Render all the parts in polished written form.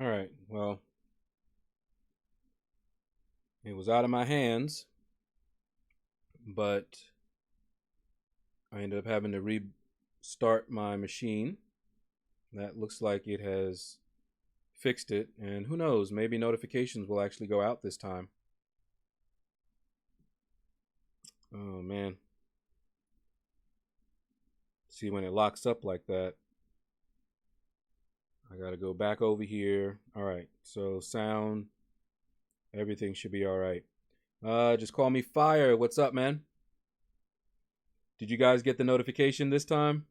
All right. Well, it was out of my hands, but I ended up having to restart my machine. That looks like it has fixed it, and who knows, maybe notifications will actually go out this time. Oh man. See, when it locks up like that, I gotta go back over here. All right, so sound, everything should be all right. Just call me Fire. What's up, man? Did you guys get the notification this time?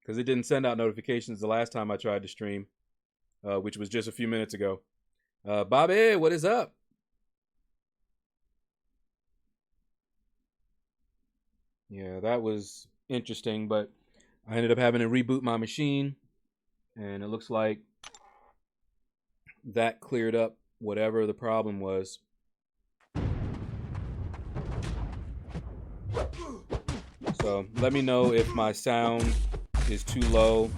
Because it didn't send out notifications the last time I tried to stream, which was just a few minutes ago. Bobby, what is up? Yeah, that was interesting, but I ended up having to reboot my machine, and it looks like that cleared up whatever the problem was. So let me know if my sound is too low,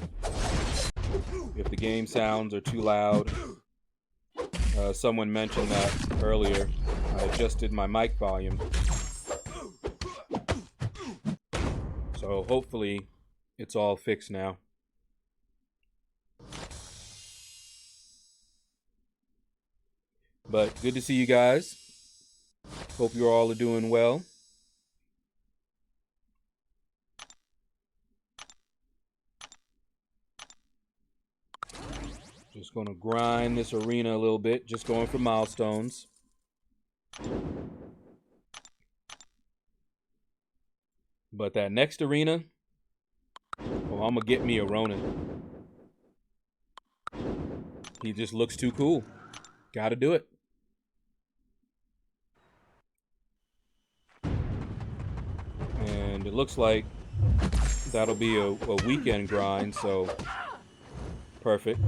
if the game sounds are too loud. Someone mentioned that earlier. I adjusted my mic volume. So hopefully it's all fixed now. But good to see you guys. Hope you all are doing well. Just gonna grind this arena a little bit, just going for milestones. But that next arena, well, I'm gonna get me a Ronin. He just looks too cool. Gotta do it. And it looks like that'll be a weekend grind, so perfect.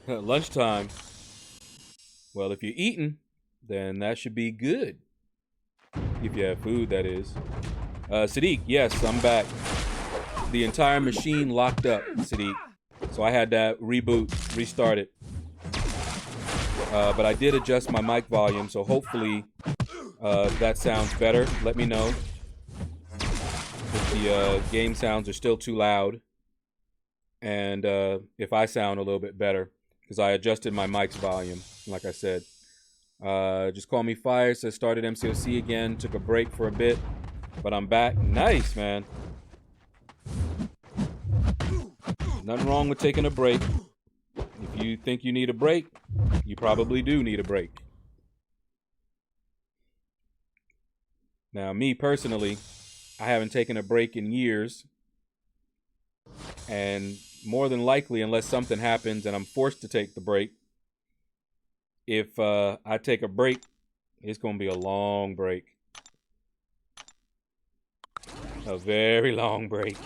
Lunchtime. Well, if you're eating, then that should be good. If you have food, that is. Sadiq, yes, I'm back. The entire machine locked up, Sadiq. So I had to reboot, restart it. But I did adjust my mic volume, so hopefully that sounds better. Let me know if the game sounds are still too loud, and if I sound a little bit better, because I adjusted my mic's volume, like I said. Just call me Fire. Says started MCOC again. Took a break for a bit, but I'm back. Nice, man. Nothing wrong with taking a break. If you think you need a break, you probably do need a break. Now, me personally, I haven't taken a break in years. And more than likely, unless something happens and I'm forced to take the break, if I take a break, it's going to be a long break. A very long break.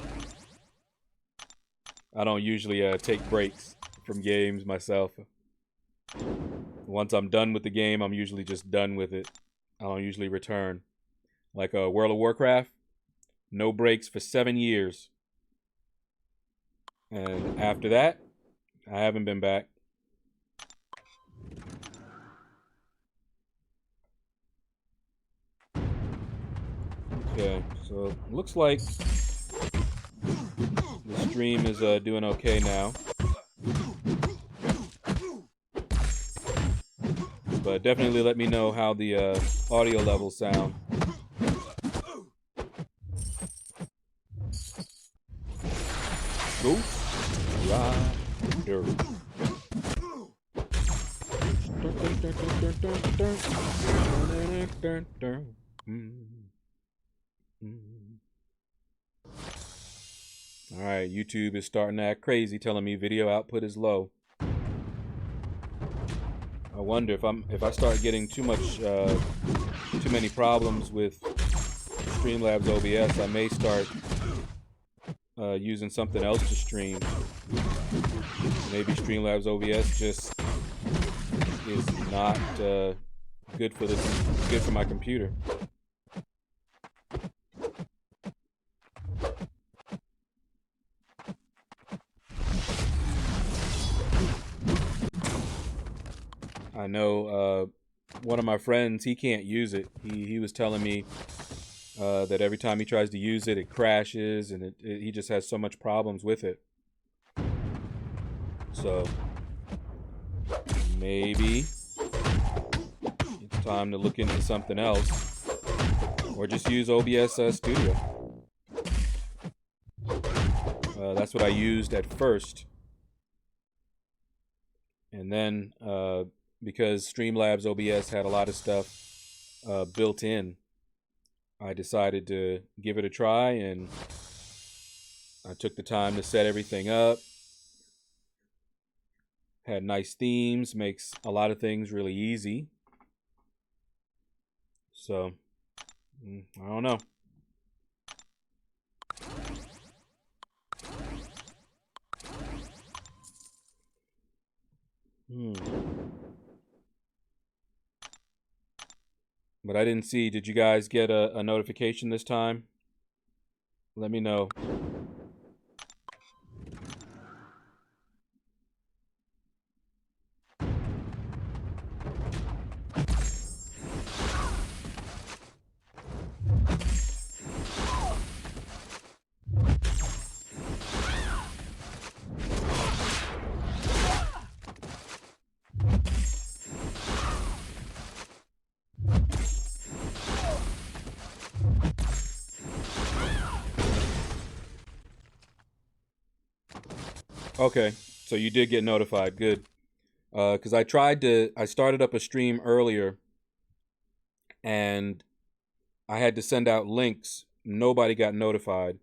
I don't usually take breaks from games myself. Once I'm done with the game, I'm usually just done with it. I don't usually return. Like World of Warcraft, no breaks for 7 years. And after that, I haven't been back. Okay, so it looks like the stream is doing okay now. But definitely let me know how the audio levels sound. Ghost Rider. All right, YouTube is starting to act crazy, telling me video output is low. I wonder if I start getting too many problems with Streamlabs OBS, I may start using something else to stream. Maybe Streamlabs OBS just is not good for my computer. I know one of my friends, he can't use it. He was telling me that every time he tries to use it, it crashes, and he just has so much problems with it. So maybe it's time to look into something else, or just use OBS Studio. That's what I used at first, and then because Streamlabs OBS had a lot of stuff built in, I decided to give it a try, and I took the time to set everything up. Had nice themes, makes a lot of things really easy. So, I don't know. But I didn't see, did you guys get a notification this time? Let me know. Okay, so you did get notified. Good. Because I started up a stream earlier, and I had to send out links. Nobody got notified.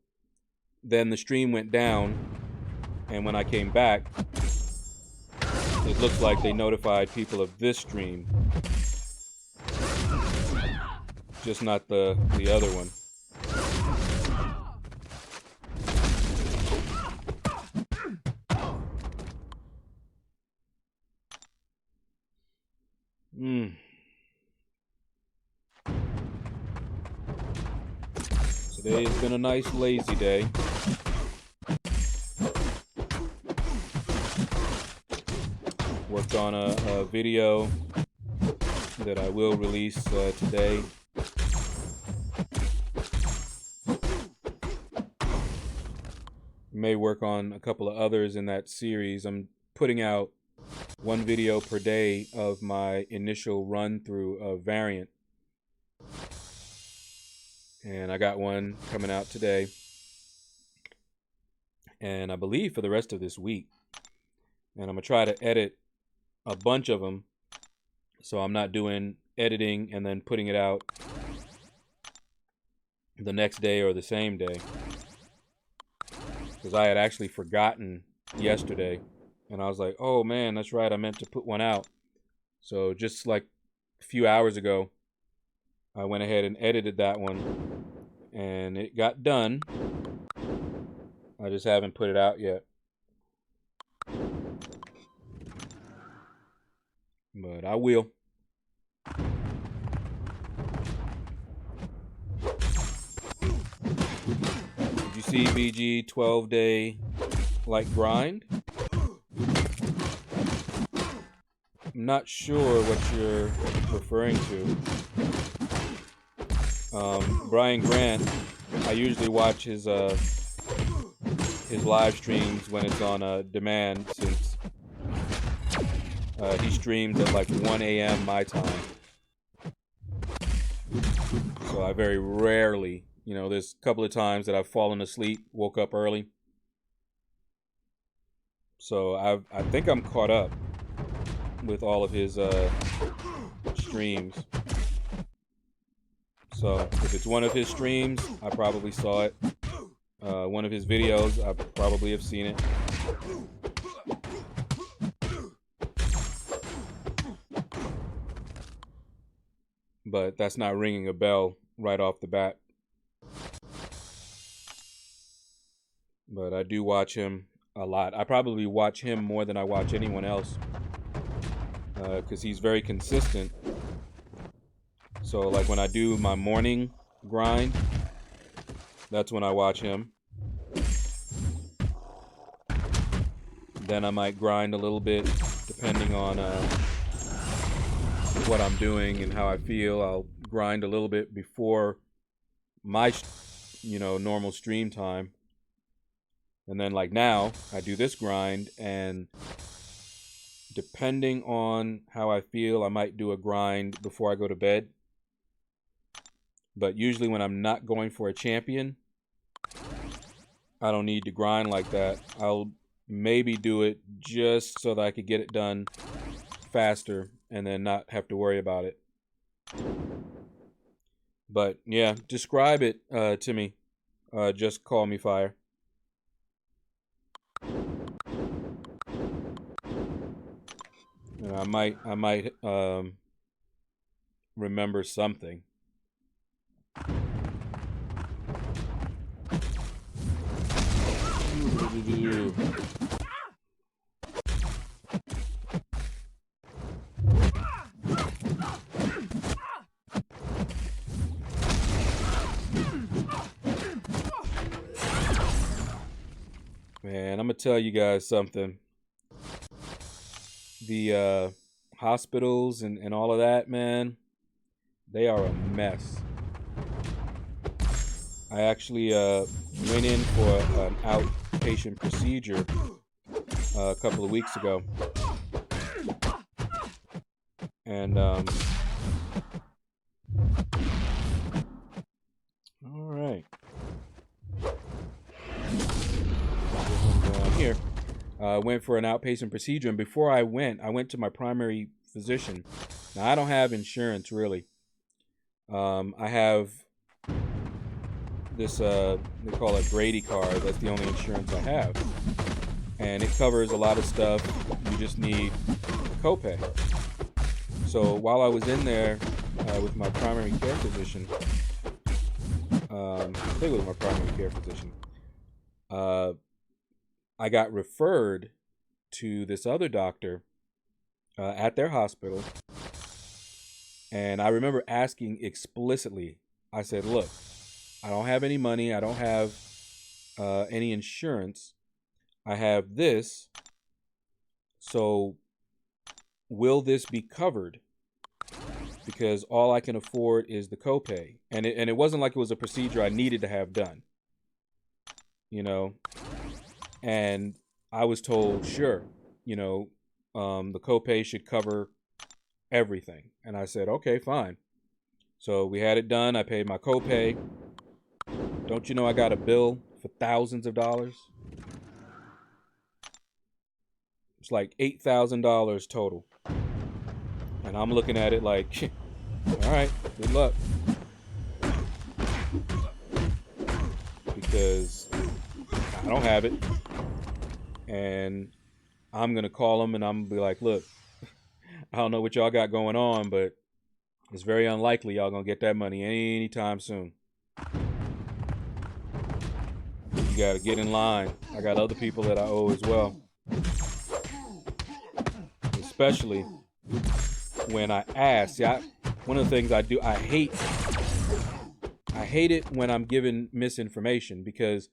Then the stream went down, and when I came back, it looks like they notified people of this stream, just not the other one. Today has been a nice lazy day. Worked on a video that I will release today. May work on a couple of others in that series. I'm putting out one video per day of my initial run through of Variant. And I got one coming out today. And I believe for the rest of this week. And I'm going to try to edit a bunch of them, so I'm not doing editing and then putting it out the next day or the same day. Because I had actually forgotten yesterday. And I was like, oh man, that's right, I meant to put one out. So just like a few hours ago, I went ahead and edited that one, and it got done. I just haven't put it out yet. But I will. Did you see BG 12-day like grind? I'm not sure what you're referring to. Brian Grant, I usually watch his live streams when it's on demand, since he streams at like 1 a.m. my time. So I very rarely, there's a couple of times that I've fallen asleep, woke up early. So I think I'm caught up with all of his streams. So if it's one of his streams, I probably saw it. One of his videos, I probably have seen it. But that's not ringing a bell right off the bat. But I do watch him a lot. I probably watch him more than I watch anyone else, because he's very consistent. So like when I do my morning grind, that's when I watch him. Then I might grind a little bit, depending on what I'm doing and how I feel. I'll grind a little bit before my, normal stream time. And then like now, I do this grind, and depending on how I feel, I might do a grind before I go to bed. But usually when I'm not going for a champion, I don't need to grind like that. I'll maybe do it just so that I could get it done faster and then not have to worry about it. But yeah, describe it to me. Just call me fire. And I might remember something. Man, I'm gonna tell you guys something. The hospitals and all of that, man, they are a mess. I actually went in for an outpatient procedure a couple of weeks ago. And all right. Down here. Went for an outpatient procedure, and before I went to my primary physician. Now, I don't have insurance, really. I have this, they call it Grady card. That's the only insurance I have. And it covers a lot of stuff. You just need a copay. So while I was in there with my primary care physician, I think it was my primary care physician, I got referred to this other doctor at their hospital. And I remember asking explicitly, I said, look, I don't have any money. I don't have any insurance. I have this. So will this be covered? Because all I can afford is the copay. And it wasn't like it was a procedure I needed to have done. And I was told, sure, the copay should cover everything. And I said, okay, fine. So we had it done. I paid my copay. Don't you know I got a bill for thousands of dollars? It's like $8,000 total. And I'm looking at it like, all right, good luck. Because I don't have it. And I'm going to call them and I'm going to be like, look, I don't know what y'all got going on, but it's very unlikely y'all going to get that money anytime soon. You got to get in line. I got other people that I owe as well. Especially when I ask. See, one of the things I do, I hate it when I'm given misinformation, because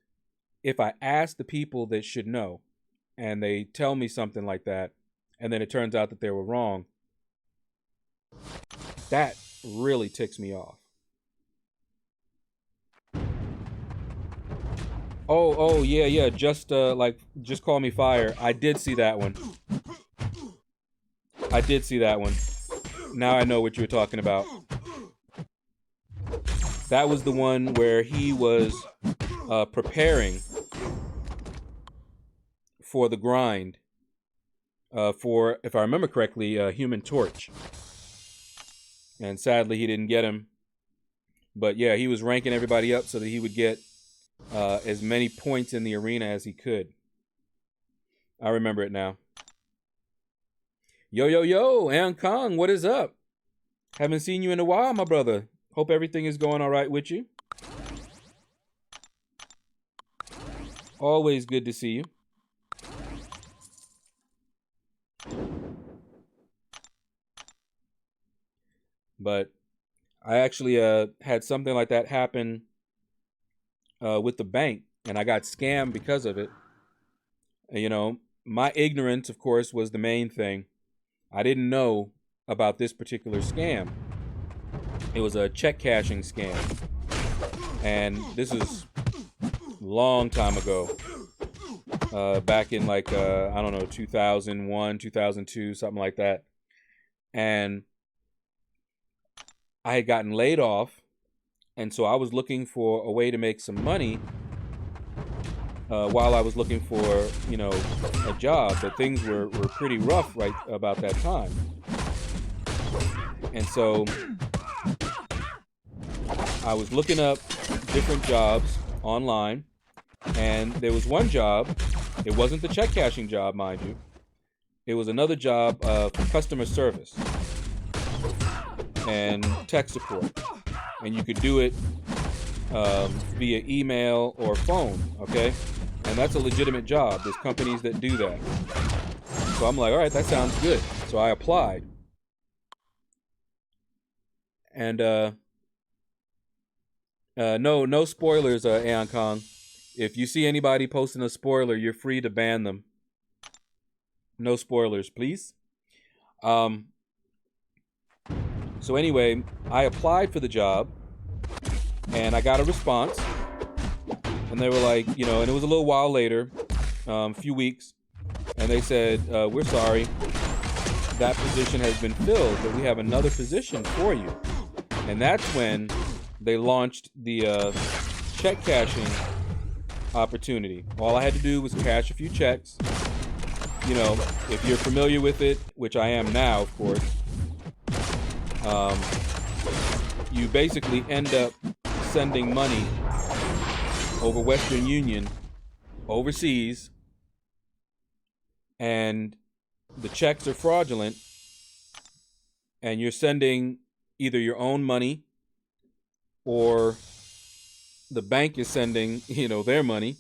if I ask the people that should know and they tell me something like that, and then it turns out that they were wrong, that really ticks me off. Oh, yeah. Just call me fire. I did see that one. Now I know what you were talking about. That was the one where he was preparing for the grind for, if I remember correctly, Human Torch. And sadly, he didn't get him. But yeah, he was ranking everybody up so that he would get as many points in the arena as he could. I remember it now. Yo, An Kong, what is up? Haven't seen you in a while, my brother. Hope everything is going all right with you. Always good to see you. But I actually had something like that happen with the bank, and I got scammed because of it. You know, my ignorance, of course, was the main thing. I didn't know about this particular scam. It was a check cashing scam. And this is a long time ago. Back in like, I don't know, 2001, 2002, something like that. And I had gotten laid off. And so I was looking for a way to make some money while I was looking for, you know, a job. But things were pretty rough right about that time. And so I was looking up different jobs online, and there was one job. It wasn't the check cashing job, mind you. It was another job for customer service and tech support. And you could do it via email or phone, okay? And that's a legitimate job. There's companies that do that. So I'm like, all right, that sounds good. So I applied. And no spoilers, Aeon Kong. If you see anybody posting a spoiler, you're free to ban them. No spoilers, please. So anyway, I applied for the job, and I got a response. And they were like, you know, and it was a little while later, a few weeks, and they said, we're sorry, that position has been filled, but we have another position for you. And that's when they launched the check cashing opportunity. All I had to do was cash a few checks. You know, if you're familiar with it, which I am now, of course, you basically end up sending money over Western Union overseas, and the checks are fraudulent, and you're sending either your own money or the bank is sending, you know, their money.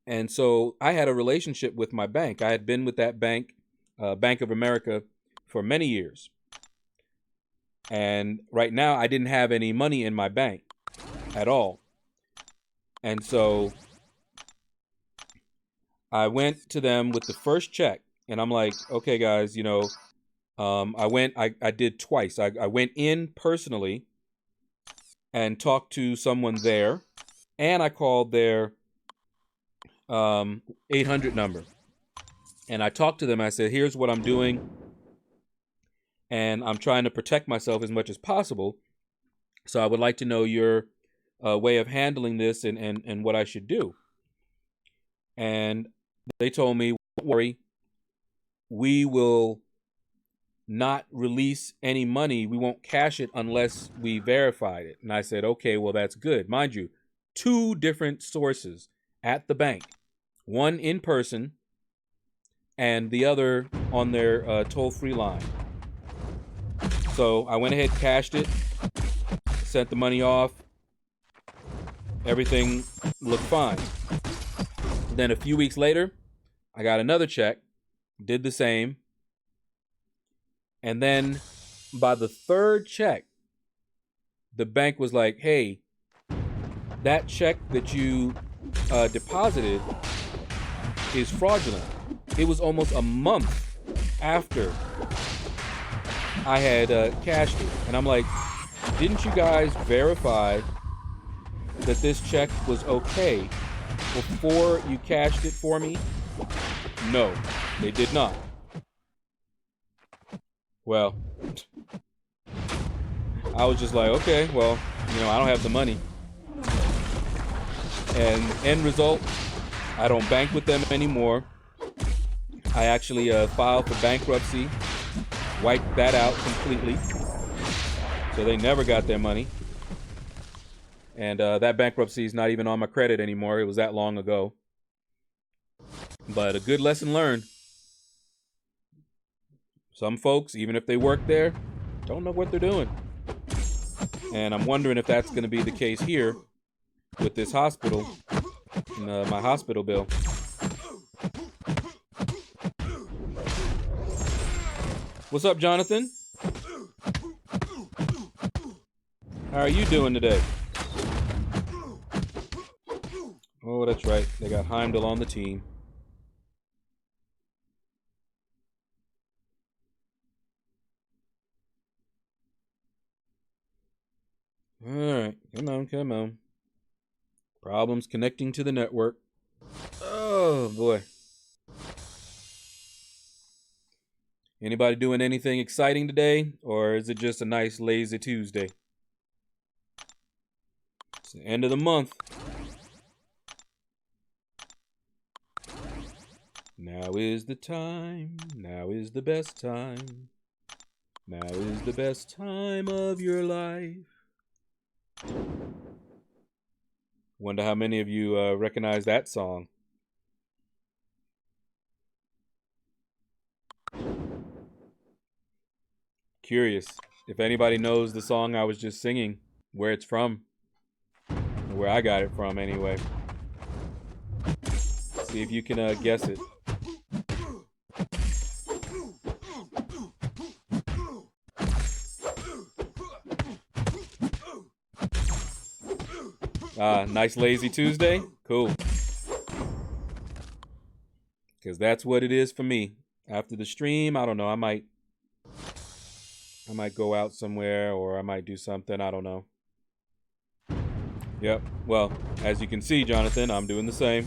And so I had a relationship with my bank. I had been with that bank, Bank of America, for many years. And right now I didn't have any money in my bank at all. And so I went to them with the first check, and I'm like, okay, guys, you know, I did twice. I went in personally and talked to someone there, and I called their 800 number. And I talked to them. I said, here's what I'm doing, and I'm trying to protect myself as much as possible. So I would like to know your way of handling this and what I should do. And they told me, don't worry, we will not release any money. We won't cash it unless we verified it. And I said, okay, well, that's good. Mind you, 2 different sources at the bank, one in person and the other on their toll-free line. So I went ahead, cashed it, sent the money off. Everything looked fine. Then a few weeks later, I got another check, did the same. And then by the 3rd check, the bank was like, hey, that check that you deposited is fraudulent. It was almost a month after I had cashed it. And I'm like, didn't you guys verify that this check was okay before you cashed it for me? No, they did not. Well, I was just like, okay, well, you know, I don't have the money. And end result, I don't bank with them anymore. I actually filed for bankruptcy, wiped that out completely. So they never got their money. And that bankruptcy is not even on my credit anymore. It was that long ago. But a good lesson learned. Some folks, even if they work there, don't know what they're doing. And I'm wondering if that's going to be the case here with this hospital, and, my hospital bill. What's up, Jonathan? How are you doing today? Oh, that's right. They got Heimdall on the team. All right. Come on, come on. Problems connecting to the network. Oh, boy. Anybody doing anything exciting today? Or is it just a nice, lazy Tuesday? It's the end of the month. Now is the time. Now is the best time. Now is the best time of your life. Wonder how many of you recognize that song. Curious if anybody knows the song I was just singing, where it's from, or where I got it from anyway. See if you can guess it. Nice lazy Tuesday? Cool. Because that's what it is for me. After the stream, I don't know, I might go out somewhere, or I might do something, I don't know. Yep, well, as you can see, Jonathan, I'm doing the same.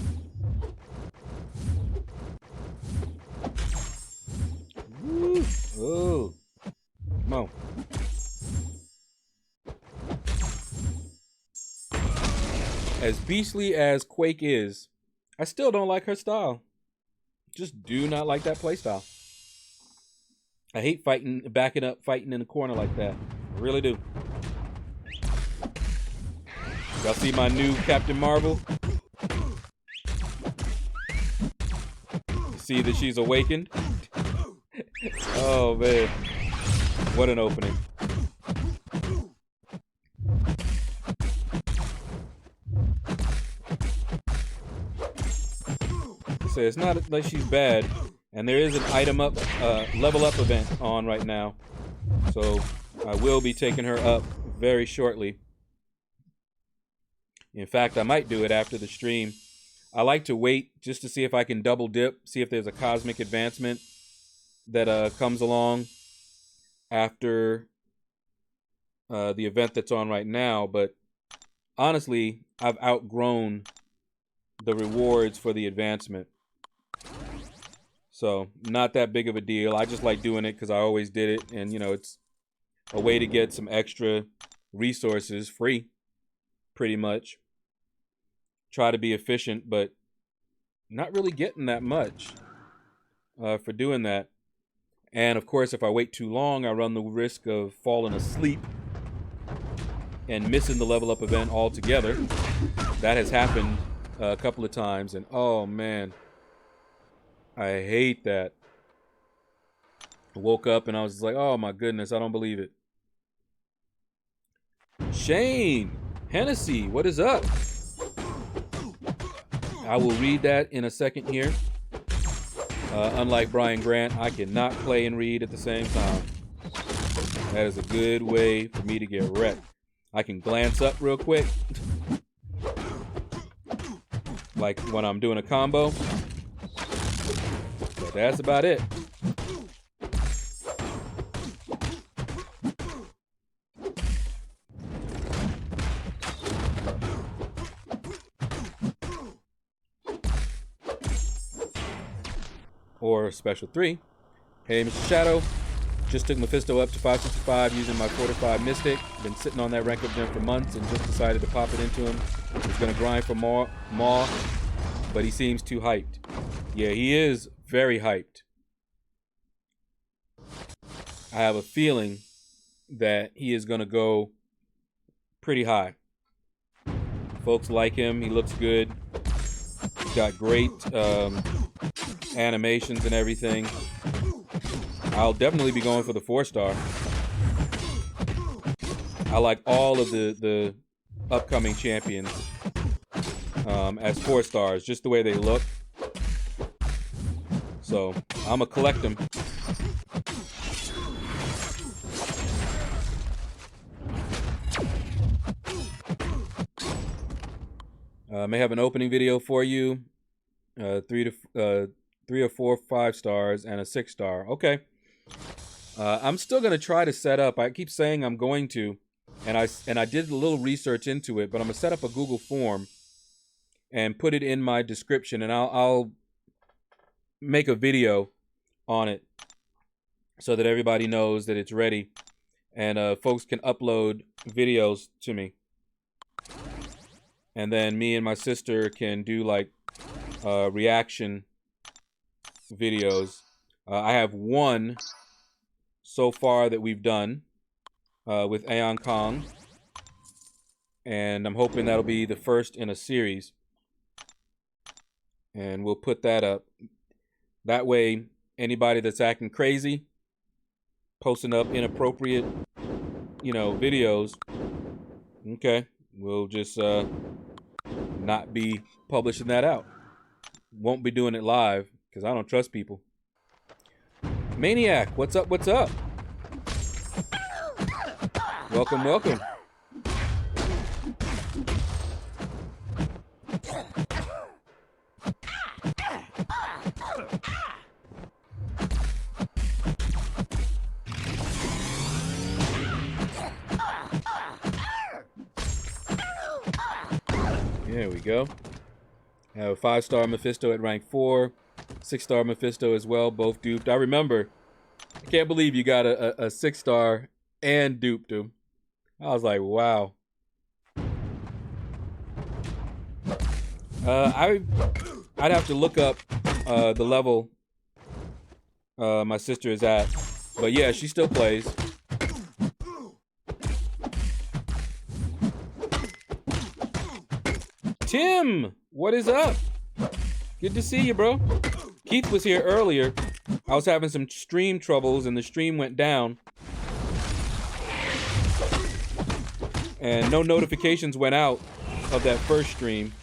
Woo! Oh, come on. As beastly as Quake is, I still don't like her style. Just do not like that playstyle. I hate backing up, fighting in the corner like that. I really do. Y'all see my new Captain Marvel? You see that she's awakened? Oh, man. What an opening. So it's not like she's bad. And there is an level up event on right now. So I will be taking her up very shortly. In fact, I might do it after the stream. I like to wait just to see if I can double dip, see if there's a cosmic advancement that comes along after the event that's on right now. But honestly, I've outgrown the rewards for the advancement. So not that big of a deal. I just like doing it because I always did it. And, you know, it's a way to get some extra resources free, pretty much. Try to be efficient, but not really getting that much for doing that. And, of course, if I wait too long, I run the risk of falling asleep and missing the level up event altogether. That has happened a couple of times. And, oh, man. I hate that. I woke up and I was like, oh my goodness, I don't believe it. Shane Hennessy, what is up? I will read that in a second here. Unlike Brian Grant, I cannot play and read at the same time. That is a good way for me to get wrecked. I can glance up real quick. Like when I'm doing a combo. That's about it. Or special 3. Hey, Mr. Shadow. Just took Mephisto up to 565 using my fortified Mystic. Been sitting on that rank of gem for months and just decided to pop it into him. He's gonna grind for more, but he seems too hyped. Yeah, he is very hyped. I have a feeling that he is going to go pretty high. Folks like him. He looks good. He's got great animations and everything. I'll definitely be going for the 4-star. I like all of the upcoming champions as 4 stars, just the way they look. So I'm gonna collect them. May have an opening video for you. 3 or 4, 5 stars, and a 6 star. Okay. I'm still gonna try to set up. I keep saying I'm going to, and I did a little research into it, but I'm gonna set up a Google form and put it in my description, and I'll make a video on it so that everybody knows that it's ready, and folks can upload videos to me, and then me and my sister can do like reaction videos. I have one so far that we've done with Aeon Kong, and I'm hoping that'll be the first in a series, and we'll put that up. That way anybody that's acting crazy, posting up inappropriate, videos, okay, we'll just not be publishing that out. Won't be doing it live because I don't trust people. Maniac, what's up? What's up? Welcome, welcome. There we go. I have a 5-star Mephisto at rank 4. 6-star Mephisto as well, both duped. I remember, I can't believe you got a 6-star and duped him. I was like, wow. I'd have to look up the level my sister is at. But yeah, she still plays. Tim, what is up? Good to see you, bro. Keith was here earlier. I was having some stream troubles and the stream went down. And no notifications went out of that first stream.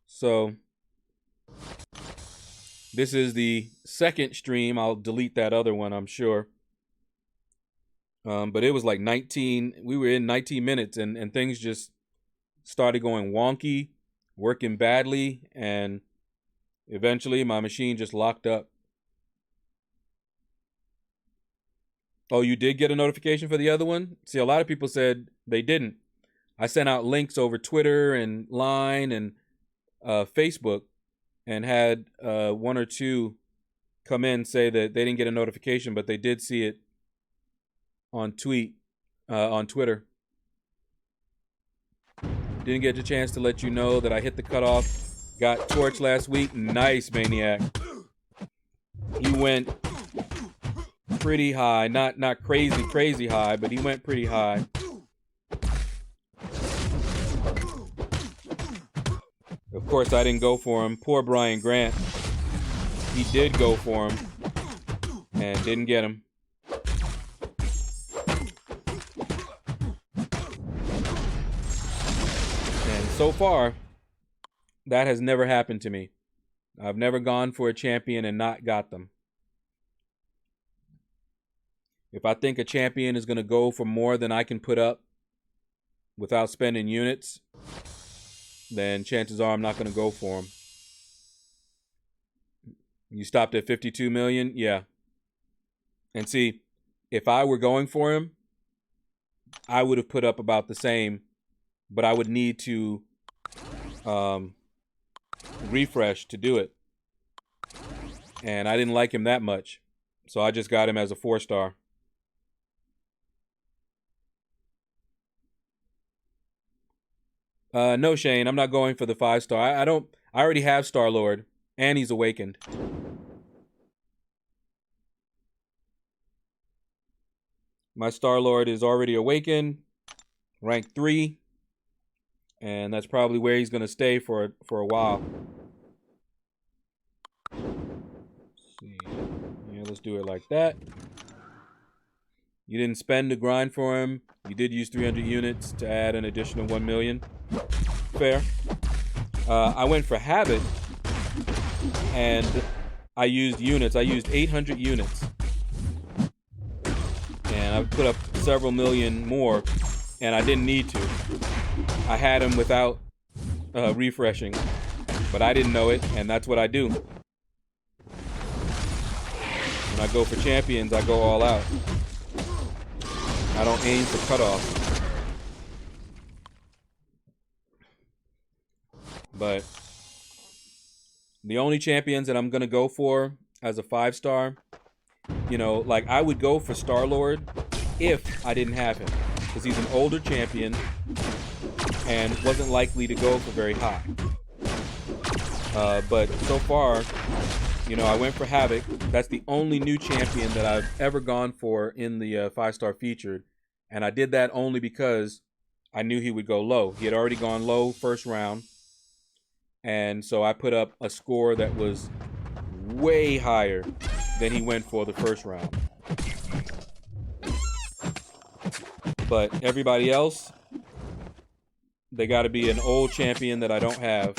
So this is the second stream. I'll delete that other one, I'm sure. But it was like 19, we were in 19 minutes and things just started going wonky, working badly, and eventually my machine just locked up. Oh, you did get a notification for the other one? See, a lot of people said they didn't. I sent out links over Twitter and Line and Facebook, and had 1 or 2 come in say that they didn't get a notification, but they did see it on Twitter. Didn't get the chance to let you know that I hit the cutoff. Got torched last week. Nice, Maniac. He went pretty high. Not crazy high, but he went pretty high. Of course, I didn't go for him. Poor Brian Grant. He did go for him and didn't get him. And so far, that has never happened to me. I've never gone for a champion and not got them. If I think a champion is going to go for more than I can put up without spending units, then chances are I'm not going to go for him. You stopped at 52 million? Yeah. And see, if I were going for him, I would have put up about the same, but I would need to refresh to do it. And I didn't like him that much, so I just got him as a 4-star. No, Shane, I'm not going for the 5-star. I already have Starlord, and he's awakened. My Starlord is already awakened, rank 3, and that's probably where he's going to stay for a while. Let's see. Yeah, let's do it like that. You didn't spend the grind for him. You did use 300 units to add an additional 1 million. Fair. I went for habit, and I used units. I used 800 units. And I put up several million more, and I didn't need to. I had him without refreshing, but I didn't know it, and that's what I do. When I go for champions, I go all out. I don't aim for cutoff. But the only champions that I'm going to go for as a 5-star, you know, like I would go for Starlord if I didn't have him. Because he's an older champion and wasn't likely to go for very high. But so far, you know, I went for Havoc. That's the only new champion that I've ever gone for in the 5-star featured. And I did that only because I knew he would go low. He had already gone low first round. And so I put up a score that was way higher than he went for the first round. But everybody else, they got to be an old champion that I don't have.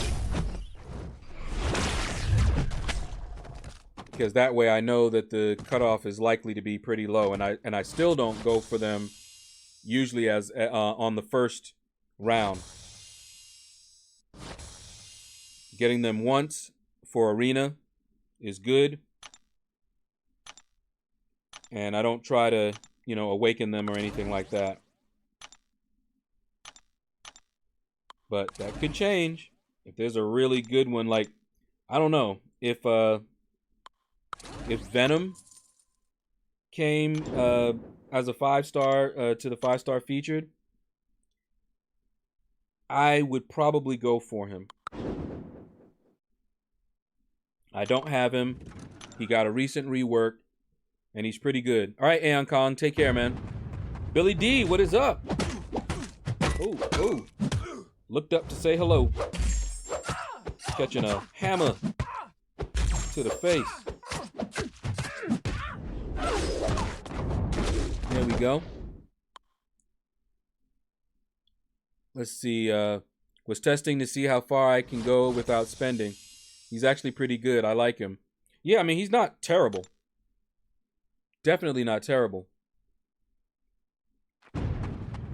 Because that way I know that the cutoff is likely to be pretty low. And I still don't go for them usually as on the first round. Getting them once for arena is good. And I don't try to, you know, awaken them or anything like that. But that could change. If there's a really good one, like, I don't know, if Venom came as a 5-star to the 5-star featured, I would probably go for him. I don't have him. He got a recent rework, and he's pretty good. All right, Aeon Kong, take care, man. Billy D, what is up? Oh, looked up to say hello. Catching a hammer to the face. There we go. Let's see. Was testing to see how far I can go without spending. He's actually pretty good. I like him. Yeah, I mean, he's not terrible. Definitely not terrible.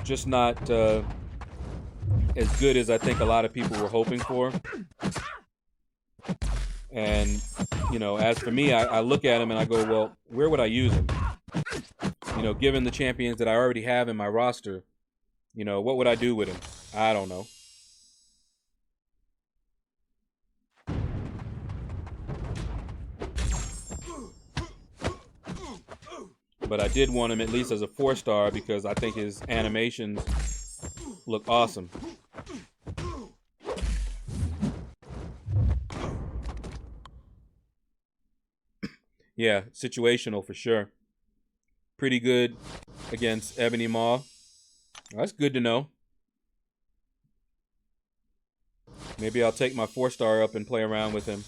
Just not as good as I think a lot of people were hoping for. And, you know, as for me, I look at him and I go, well, where would I use him? You know, given the champions that I already have in my roster, you know, what would I do with him? I don't know. But I did want him at least as a 4-star because I think his animations look awesome. Yeah, situational for sure. Pretty good against Ebony Maw. That's good to know. Maybe I'll take my 4-star up and play around with him.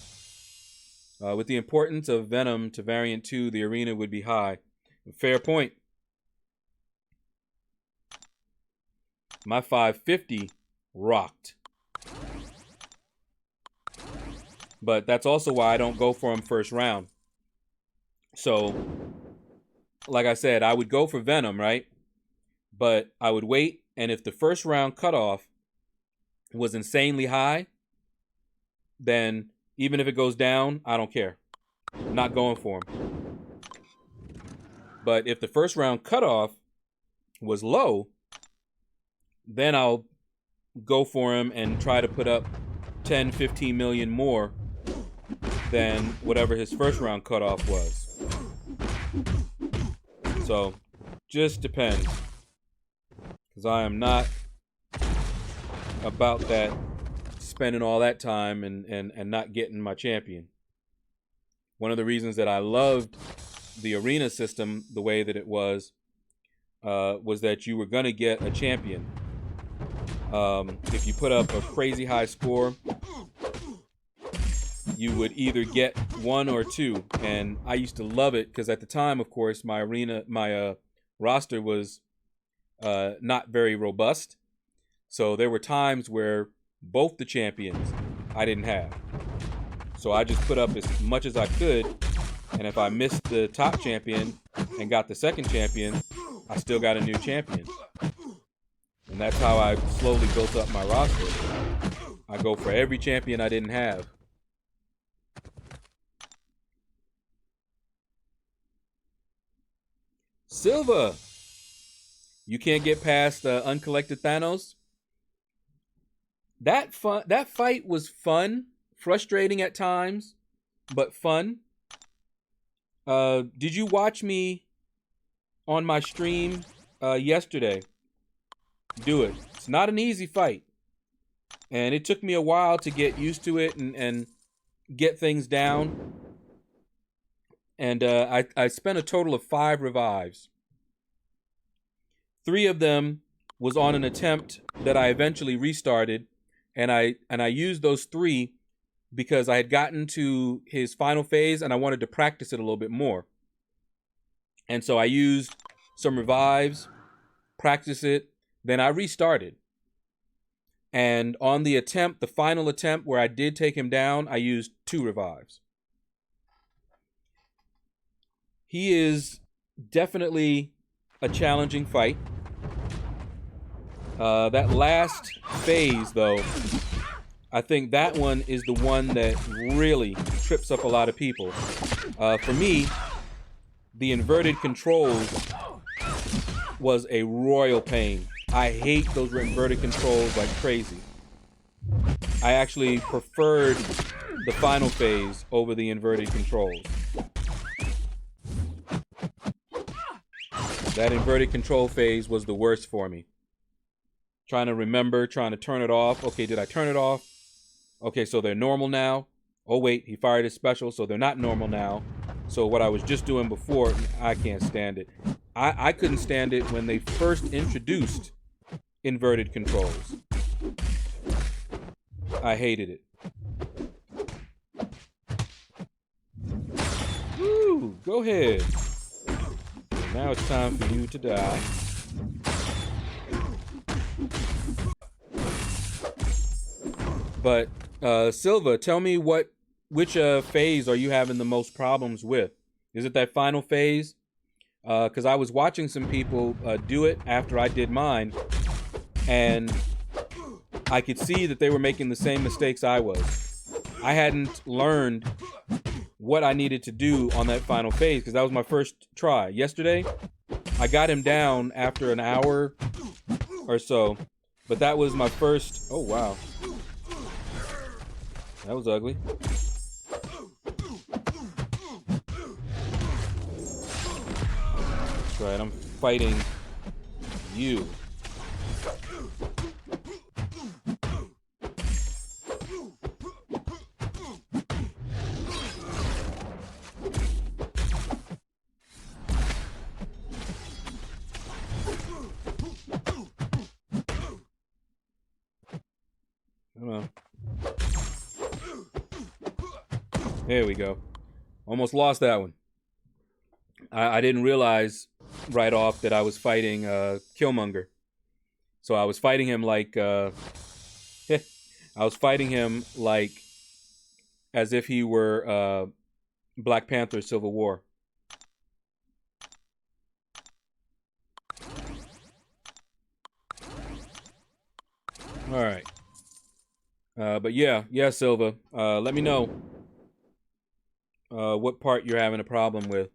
With the importance of Venom to Variant 2, the arena would be high. Fair point. My 550 rocked. But that's also why I don't go for him first round. So, like I said, I would go for Venom, right? But I would wait, and if the first round cutoff was insanely high, then even if it goes down, I don't care. I'm not going for him. But if the first round cutoff was low, then I'll go for him and try to put up 10, 15 million more than whatever his first round cutoff was. So, just depends. Because I am not about that spending all that time and not getting my champion. One of the reasons that I loved the arena system the way that it was that you were going to get a champion. If you put up a crazy high score, you would either get one or two. And I used to love it because at the time, of course, my roster was not very robust. So there were times where both the champions I didn't have. So I just put up as much as I could. And if I missed the top champion and got the second champion, I still got a new champion. And that's how I slowly built up my roster. I go for every champion I didn't have. Silva, you can't get past uncollected Thanos. That fight was fun, frustrating at times, but fun. Did you watch me on my stream yesterday? Do it. It's not an easy fight, and it took me a while to get used to it and get things down. And I spent a total of 5 revives. 3 of them was on an attempt that I eventually restarted, and I used those 3 because I had gotten to his final phase and I wanted to practice it a little bit more. And so I used some revives, practice it, then I restarted. And on the attempt, the final attempt where I did take him down, I used 2 revives. He is definitely a challenging fight. That last phase, though, I think that one is the one that really trips up a lot of people. For me, the inverted controls was a royal pain. I hate those inverted controls like crazy. I actually preferred the final phase over the inverted controls. That inverted control phase was the worst for me. Trying to remember, trying to turn it off. Okay, did I turn it off? Okay, so they're normal now. Oh wait, he fired his special, so they're not normal now. So what I was just doing before, I can't stand it. I couldn't stand it when they first introduced inverted controls. I hated it. Woo, go ahead. Now it's time for you to die. But Silva, tell me which phase are you having the most problems with? Is it that final phase? Because I was watching some people do it after I did mine, and I could see that they were making the same mistakes I was. I hadn't learned what I needed to do on that final phase because that was my first try. Yesterday, I got him down after an hour or so, but that was my first. Oh wow, that was ugly. That's right, I'm fighting you. There we go. Almost lost that one. I didn't realize right off that I was fighting Killmonger. So I was fighting him like I was fighting him like as if he were Black Panther Civil War. All right. But yeah, Silva. Let me know what part you're having a problem with.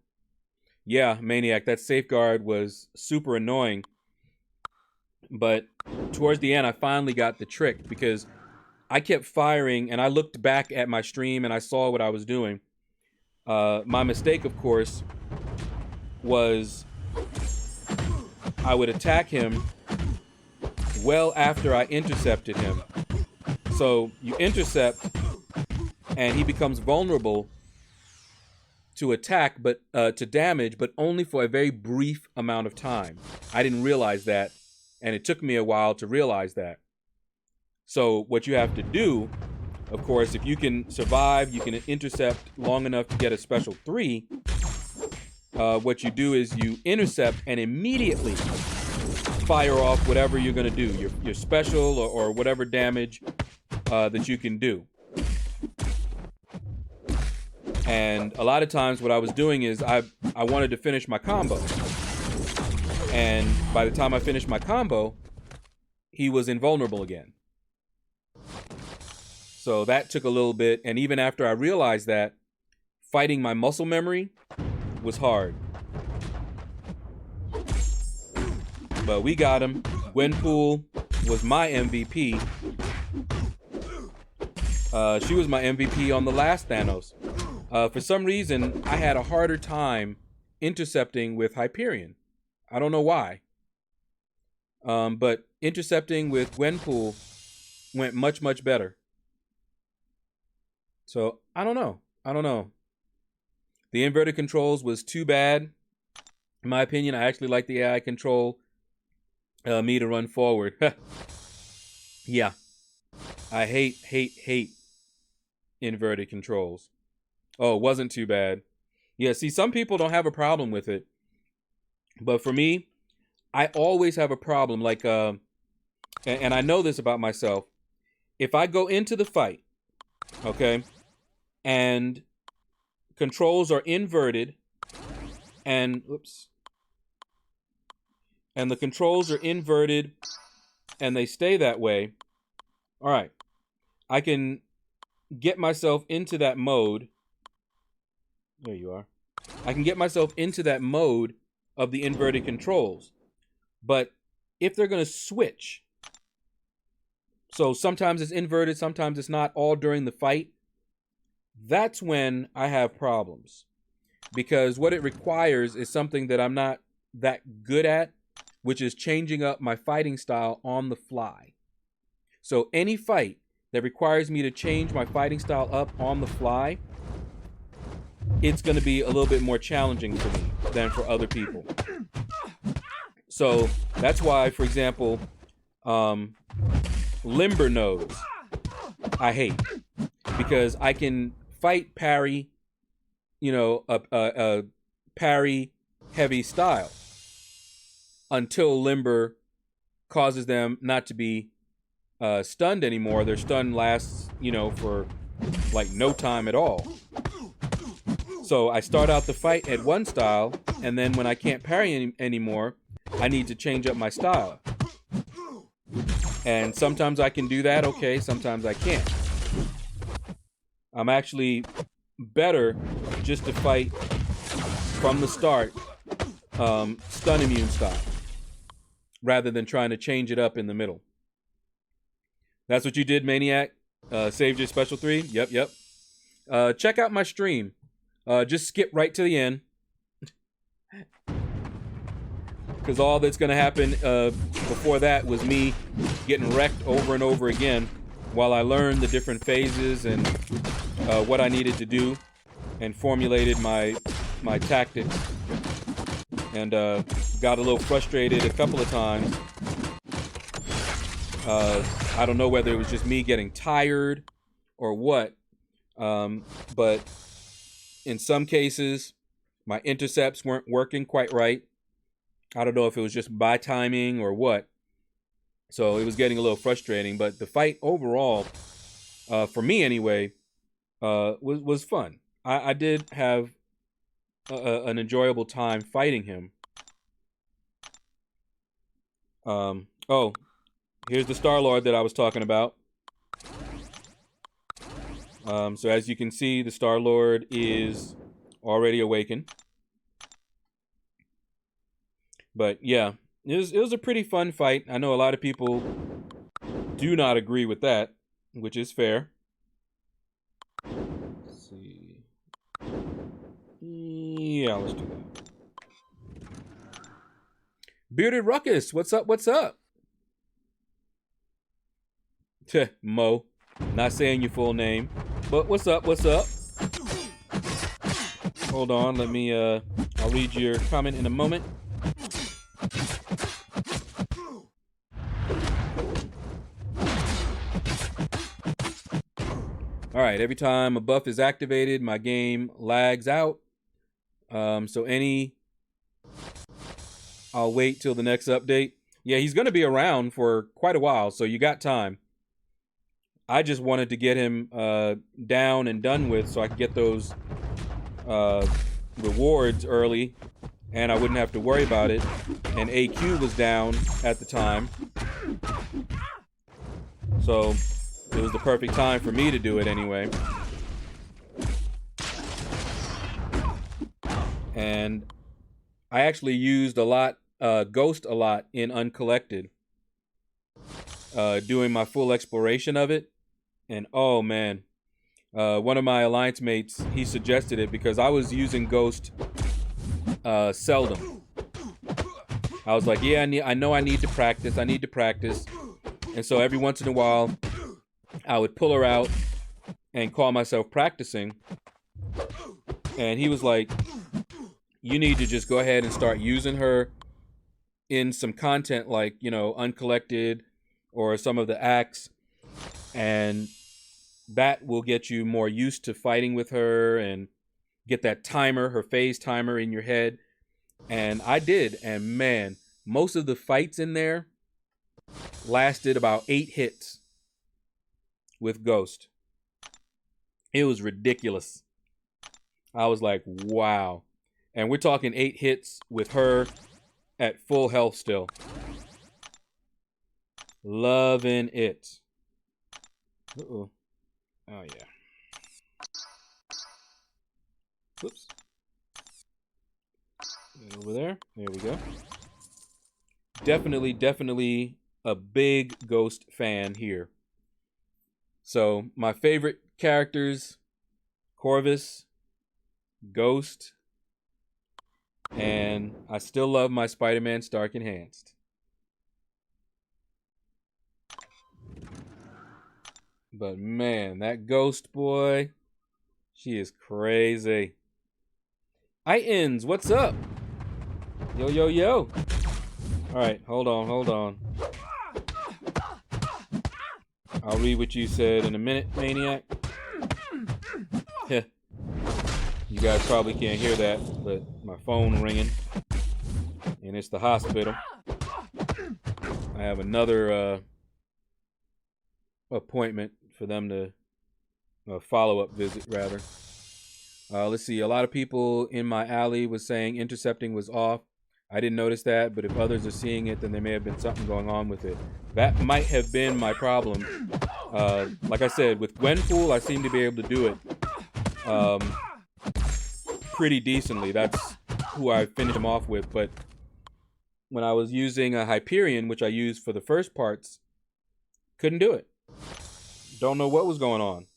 Yeah, Maniac, that safeguard was super annoying. But towards the end, I finally got the trick because I kept firing and I looked back at my stream and I saw what I was doing. My mistake, of course, was I would attack him well after I intercepted him. So you intercept and he becomes vulnerable to attack, but to damage, but only for a very brief amount of time. I didn't realize that, and it took me a while to realize that. So what you have to do, of course, if you can survive, you can intercept long enough to get a special 3. What you do is you intercept and immediately fire off whatever you're going to do, your special or whatever damage that you can do. And a lot of times what I was doing is I wanted to finish my combo. And by the time I finished my combo, he was invulnerable again. So that took a little bit. And even after I realized that, fighting my muscle memory was hard. But we got him. Gwenpool was my MVP. She was my MVP on the last Thanos. For some reason, I had a harder time intercepting with Hyperion. I don't know why. But intercepting with Gwenpool went much, much better. So, I don't know. The inverted controls was too bad. In my opinion, I actually like the AI control me to run forward. Yeah. I hate inverted controls. Oh, it wasn't too bad. Yeah, see, some people don't have a problem with it. But for me, I always have a problem. Like, and I know this about myself. If I go into the fight, okay, and controls are inverted, and the controls are inverted, and they stay that way. All right, I can get myself into that mode. There you are. I can get myself into that mode of the inverted controls. But if they're going to switch, so sometimes it's inverted, sometimes it's not, all during the fight, that's when I have problems. Because what it requires is something that I'm not that good at, which is changing up my fighting style on the fly. So any fight that requires me to change my fighting style up on the fly, it's going to be a little bit more challenging for me than for other people. So that's why, for example, limber nose, I hate, because I can fight parry, a parry heavy style until limber causes them not to be stunned anymore. Their stun lasts, for like no time at all. So I start out the fight at one style, and then when I can't parry anymore, I need to change up my style. And sometimes I can do that, okay, sometimes I can't. I'm actually better just to fight from the start, stun immune style, rather than trying to change it up in the middle. That's what you did, Maniac? Saved your special 3? Yep. Check out my stream. Just skip right to the end. Because all that's going to happen before that was me getting wrecked over and over again while I learned the different phases and what I needed to do and formulated my tactics. And got a little frustrated a couple of times. I don't know whether it was just me getting tired or what. But in some cases, my intercepts weren't working quite right. I don't know if it was just my timing or what. So it was getting a little frustrating. But the fight overall, for me anyway, was fun. I did have an enjoyable time fighting him. Oh, here's the Starlord that I was talking about. So as you can see, the Starlord is already awakened. But yeah, it was a pretty fun fight. I know a lot of people do not agree with that, which is fair. Let's see. Yeah, let's do that. Bearded Ruckus, what's up? Mo, not saying your full name, but what's up? Hold on, let me, I'll read your comment in a moment. All right, every time a buff is activated, my game lags out. So I'll wait till the next update. Yeah, he's going to be around for quite a while, so you got time. I just wanted to get him down and done with so I could get those rewards early and I wouldn't have to worry about it. And AQ was down at the time, so it was the perfect time for me to do it anyway. And I actually used a lot, Ghost a lot in Uncollected, doing my full exploration of it. And oh man, one of my alliance mates, he suggested it because I was using Ghost seldom. I was like, yeah, I know I need to practice. I need to practice. And so every once in a while, I would pull her out and call myself practicing. And he was like, you need to just go ahead and start using her in some content like, you know, Uncollected or some of the acts. And that will get you more used to fighting with her and get that timer, her phase timer in your head. And I did. And man, most of the fights in there lasted about 8 hits with Ghost. It was ridiculous. I was like, wow. And we're talking 8 hits with her at full health still. Loving it. Uh-oh. Oh, yeah. Whoops. And over there. There we go. Definitely a big Ghost fan here. So, my favorite characters, Corvus, Ghost, and I still love my Spider-Man Stark Enhanced. But man, that Ghost boy, she is crazy. Itans, what's up? Yo, yo, yo. All right, hold on. I'll read what you said in a minute, Maniac. You guys probably can't hear that, but my phone ringing, and it's the hospital. I have another appointment for them to follow-up visit, rather. Let's see. A lot of people in my alley was saying intercepting was off. I didn't notice that, but if others are seeing it, then there may have been something going on with it. That might have been my problem. Like I said, with Gwenpool, I seem to be able to do it pretty decently. That's who I finished him off with. But when I was using a Hyperion, which I used for the first parts, couldn't do it. Don't know what was going on.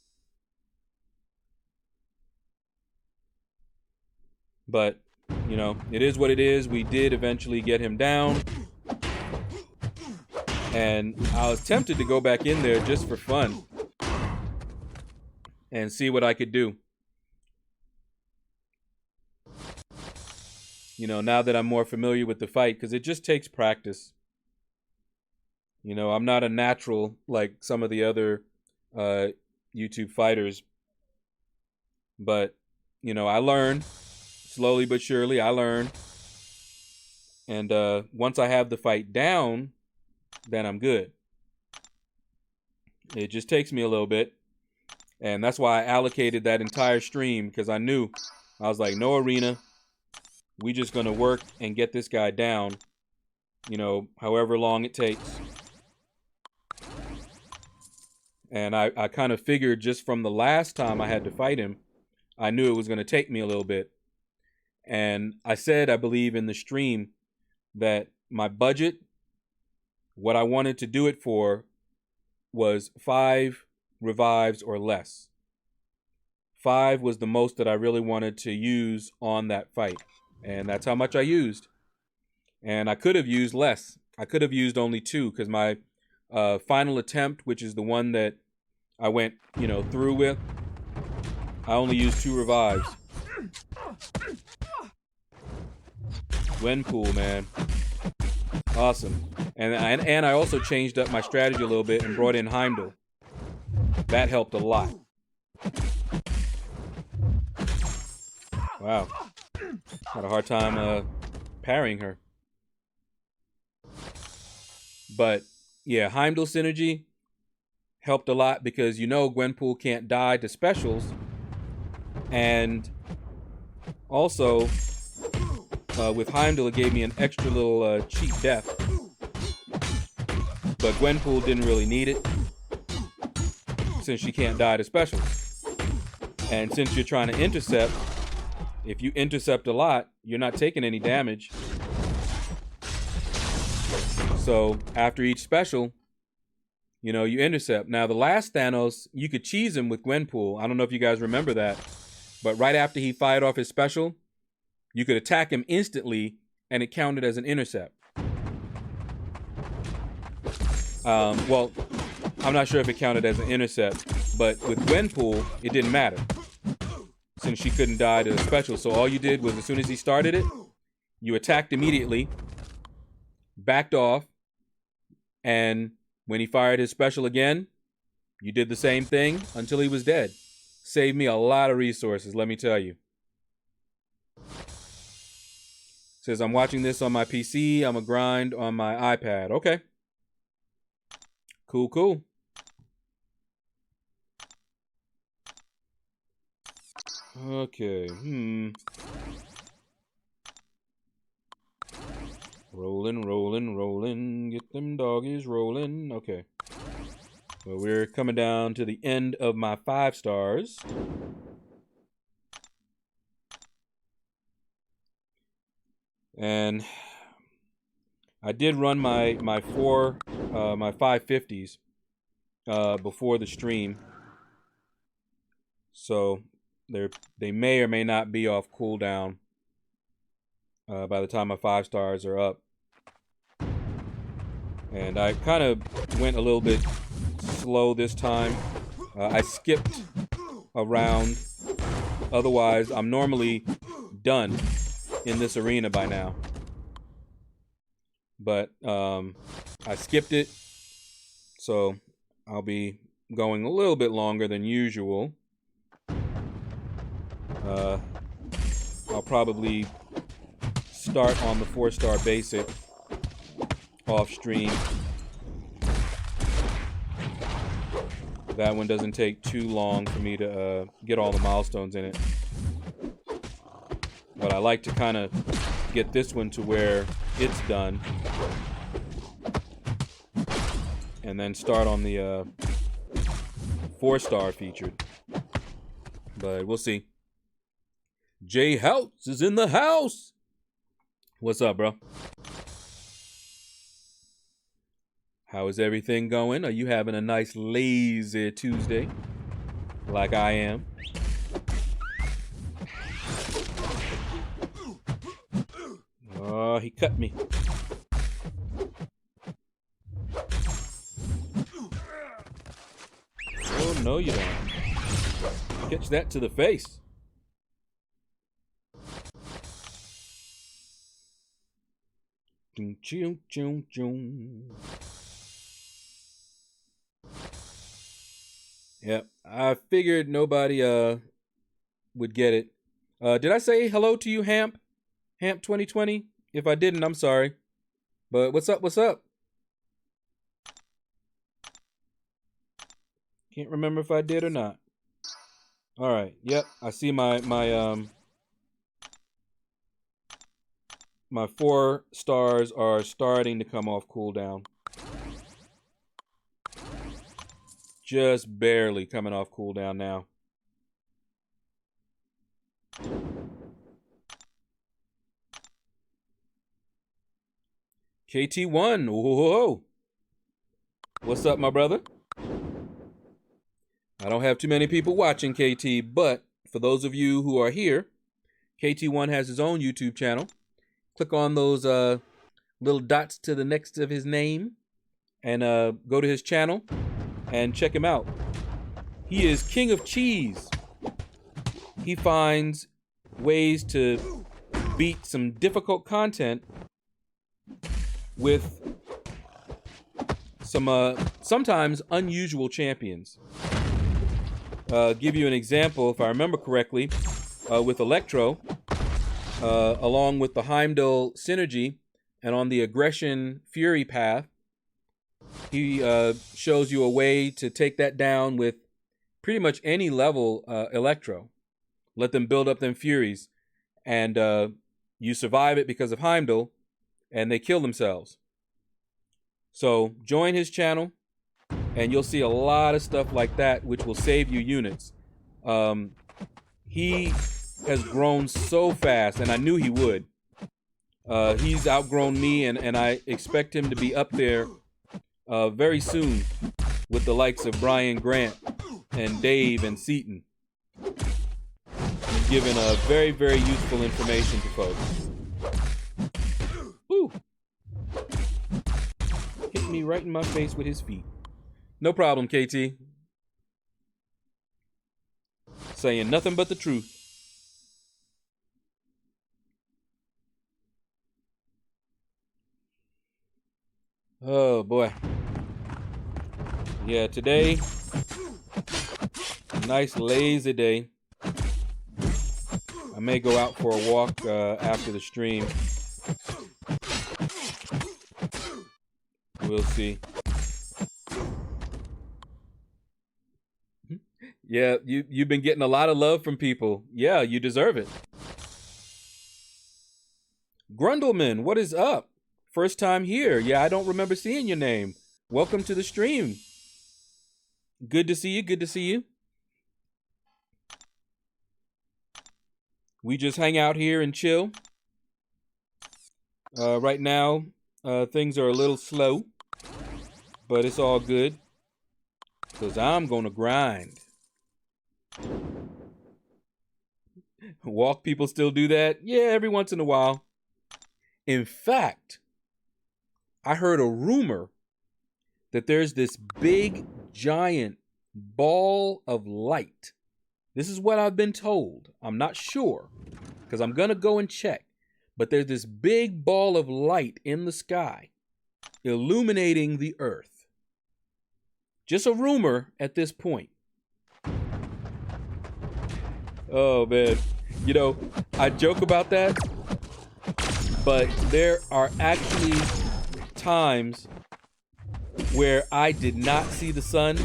But, you know, it is what it is. We did eventually get him down. And I was tempted to go back in there just for fun and see what I could do. You know, now that I'm more familiar with the fight, because it just takes practice. You know, I'm not a natural like some of the other YouTube fighters. But, you know, I learn. Slowly but surely, I learn. And once I have the fight down, then I'm good. It just takes me a little bit. And that's why I allocated that entire stream, because I knew. I was like, no arena. We just going to work and get this guy down, you know, however long it takes. And I kind of figured just from the last time I had to fight him, I knew it was going to take me a little bit. And I said, I believe in the stream, that my budget, what I wanted to do it for, was 5 revives or less. 5 was the most that I really wanted to use on that fight. And that's how much I used. And I could have used less. I could have used only 2, because my final attempt, which is the one that I went, you know, through with, I only used 2 revives. Gwenpool, man. Awesome. And I also changed up my strategy a little bit and brought in Heimdall. That helped a lot. Wow. Had a hard time parrying her. But yeah, Heimdall synergy helped a lot, because you know Gwenpool can't die to specials. And also, with Heimdall, it gave me an extra little cheap death. But Gwenpool didn't really need it, since she can't die to specials. And since you're trying to intercept, if you intercept a lot, you're not taking any damage. So after each special, you intercept. Now, the last Thanos, you could cheese him with Gwenpool. I don't know if you guys remember that. But right after he fired off his special, you could attack him instantly, and it counted as an intercept. Well, I'm not sure if it counted as an intercept, but with Gwenpool, it didn't matter, since she couldn't die to the special. So all you did was, as soon as he started it, you attacked immediately, backed off, and when he fired his special again, you did the same thing until he was dead. Saved me a lot of resources, let me tell you. Says, I'm watching this on my PC. I'm a grind on my iPad. Okay. Cool, cool. Okay. Rolling. Get them doggies rolling. Okay. Well, we're coming down to the end of my 5 stars. And I did run my 550s before the stream, so they may or may not be off cooldown by the time my 5 stars are up. And I kind of went a little bit slow this time. I skipped a round. Otherwise, I'm normally done in this arena by now. But I skipped it, so I'll be going a little bit longer than usual. I'll probably start on the 4-star basic off stream. That one doesn't take too long for me to get all the milestones in it. But I like to kind of get this one to where it's done, and then start on the 4-star featured. But we'll see. Jay House is in the house. What's up, bro? How is everything going? Are you having a nice lazy Tuesday like I am? Oh, he cut me. Oh, no, you don't. Catch that to the face. Yep, I figured nobody would get it. Did I say hello to you, Hamp? Hamp 2020? If I didn't, I'm sorry. But what's up? What's up? Can't remember if I did or not. All right. Yep, I see my 4 stars are starting to come off cooldown. Just barely coming off cooldown now. KT1, whoa. What's up, my brother? I don't have too many people watching KT, but for those of you who are here, KT1 has his own YouTube channel. Click on those little dots to the next of his name and go to his channel and check him out. He is king of cheese. He finds ways to beat some difficult content with some sometimes unusual champions. Give you an example, if I remember correctly, with Electro, along with the Heimdall synergy and on the aggression fury path, he shows you a way to take that down with pretty much any level Electro. Let them build up them furies and You survive it because of Heimdall, and they kill themselves. So join his channel, and you'll see a lot of stuff like that, which will save you units. He has grown so fast, and I knew he would. He's outgrown me, and I expect him to be up there very soon with the likes of Brian Grant and Dave and Seaton. He's given very, very useful information to folks. Woo! Hit me right in my face with his feet. No problem, KT. Saying nothing but the truth. Oh boy. Yeah, today, a nice lazy day. I may go out for a walk after the stream. We'll see. Yeah, you've been getting a lot of love from people. Yeah, you deserve it. Grundleman, what is up? First time here. Yeah, I don't remember seeing your name. Welcome to the stream. Good to see you. Good to see you. We just hang out here and chill. Right now, things are a little slow, but it's all good because I'm going to grind. Walk people still do that? Yeah, every once in a while. In fact, I heard a rumor that there's this big, giant ball of light. This is what I've been told. I'm not sure because I'm going to go and check. But there's this big ball of light in the sky illuminating the earth. Just a rumor at this point. Oh, man. You know, I joke about that, but there are actually times where I did not see the sun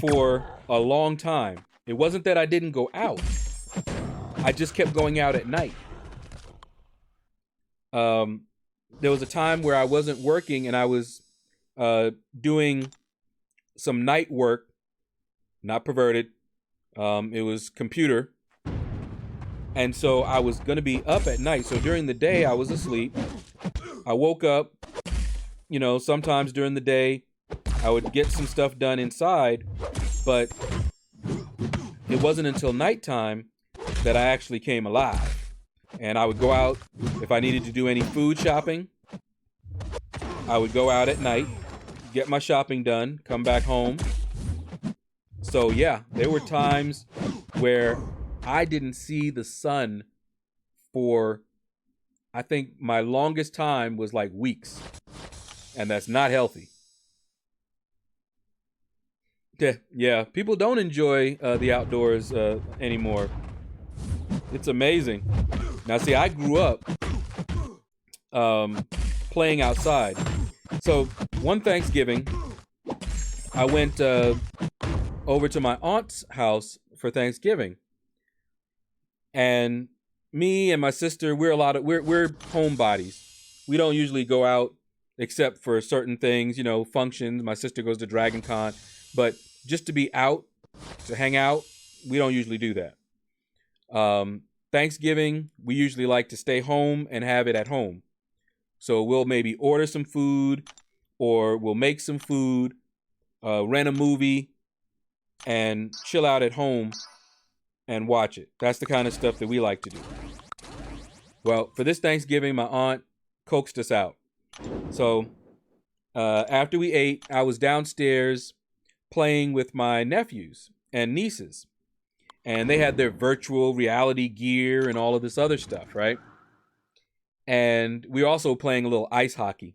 for a long time. It wasn't that I didn't go out. I just kept going out at night. There was a time where I wasn't working and I was doing some night work, not perverted. It was computer. And so I was going to be up at night. So during the day, I was asleep. I woke up, you know, sometimes during the day, I would get some stuff done inside, but it wasn't until nighttime that I actually came alive. And I would go out if I needed to do any food shopping. I would go out at night, get my shopping done, come back home. So yeah, there were times where I didn't see the sun for, I think my longest time was like weeks. And that's not healthy. Yeah, people don't enjoy the outdoors anymore. It's amazing. Now, see, I grew up playing outside. So one Thanksgiving, I went over to my aunt's house for Thanksgiving. And me and my sister, we're homebodies. We don't usually go out except for certain things, you know, functions. My sister goes to Dragon Con. But just to be out, to hang out, we don't usually do that. Thanksgiving, we usually like to stay home and have it at home. So we'll maybe order some food or we'll make some food, rent a movie, and chill out at home and watch it. That's the kind of stuff that we like to do. Well, for this Thanksgiving, my aunt coaxed us out. So after we ate, I was downstairs playing with my nephews and nieces. And they had their virtual reality gear and all of this other stuff, right? And we were also playing a little ice hockey.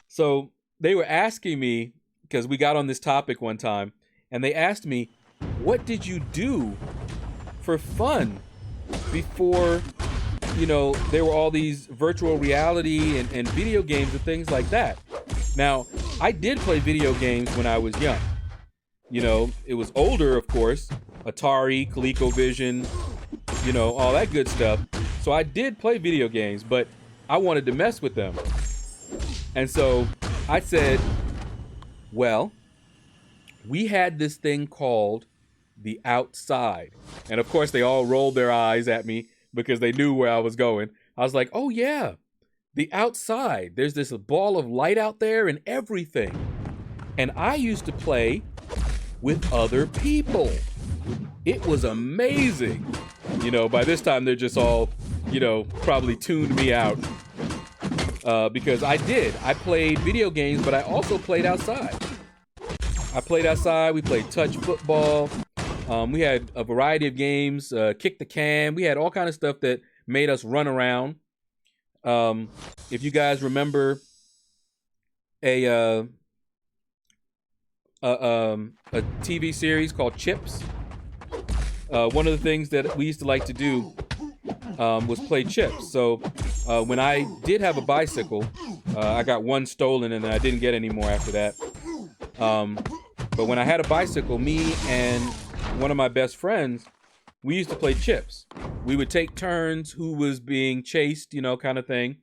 So they were asking me, because we got on this topic one time, and they asked me, what did you do for fun before, you know, there were all these virtual reality and video games and things like that? Now, I did play video games when I was young. You know, it was older, of course. Atari, ColecoVision, you know, all that good stuff. So I did play video games, but I wanted to mess with them. And so I said, well, we had this thing called the outside. And of course, they all rolled their eyes at me because they knew where I was going. I was like, oh, yeah, the outside. There's this ball of light out there and everything. And I used to play with other people. It was amazing. You know, by this time, they're just all, you know, probably tuned me out. Because I did. I played video games, but I also played outside. I played outside. We played touch football. We had a variety of games, kick the can. We had all kind of stuff that made us run around. If you guys remember a TV series called Chips, one of the things that we used to like to do was play Chips. So when I did have a bicycle, I got one stolen and I didn't get any more after that. But when I had a bicycle, me and one of my best friends, we used to play Chips. We would take turns who was being chased, you know, kind of thing.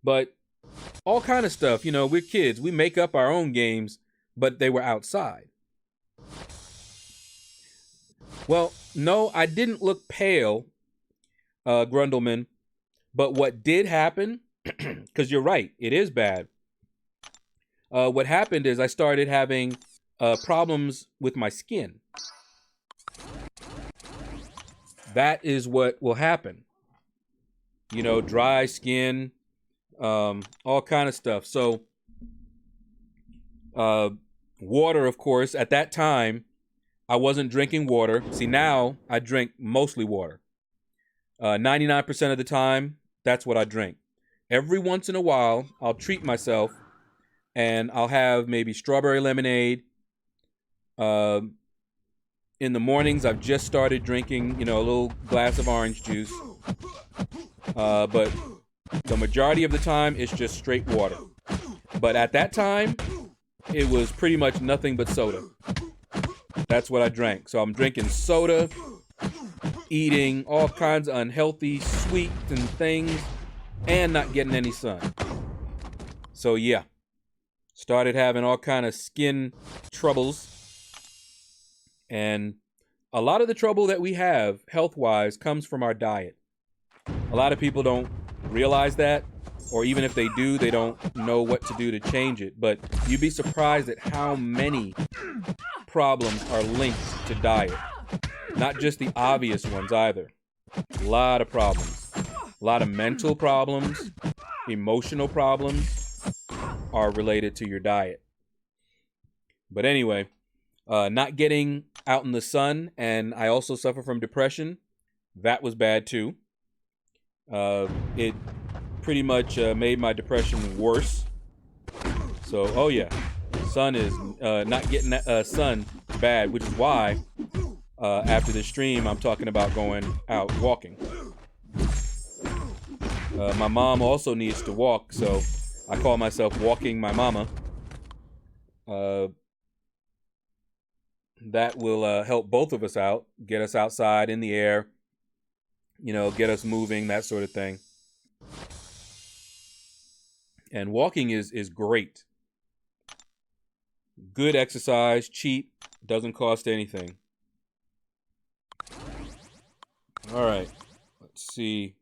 But all kind of stuff, you know, we're kids. We make up our own games, but they were outside. Well, no, I didn't look pale, Grundleman. But what did happen, because you're right, it is bad. What happened is I started having problems with my skin. That is what will happen. You know, dry skin, all kind of stuff. So, water, of course, at that time, I wasn't drinking water. See, now I drink mostly water. 99% of the time, that's what I drink. Every once in a while, I'll treat myself and I'll have maybe strawberry lemonade. In the mornings, I've just started drinking, you know, a little glass of orange juice. But the majority of the time, it's just straight water. But at that time, it was pretty much nothing but soda. That's what I drank. So I'm drinking soda, eating all kinds of unhealthy sweets and things, and not getting any sun. So yeah, started having all kind of skin troubles. And a lot of the trouble that we have health-wise comes from our diet. A lot of people don't realize that, or even if they do, they don't know what to do to change it. But you'd be surprised at how many problems are linked to diet. Not just the obvious ones either. A lot of problems. A lot of mental problems, emotional problems are related to your diet. But anyway, not getting out in the sun, and I also suffer from depression. That was bad too. It pretty much made my depression worse. So, oh yeah, sun is not getting sun bad, which is why after the stream I'm talking about going out walking. My mom also needs to walk, so I call myself walking my mama. That will help both of us out, get us outside in the air, you know, get us moving, that sort of thing. And walking is great. Good exercise, cheap, doesn't cost anything. All right, let's see.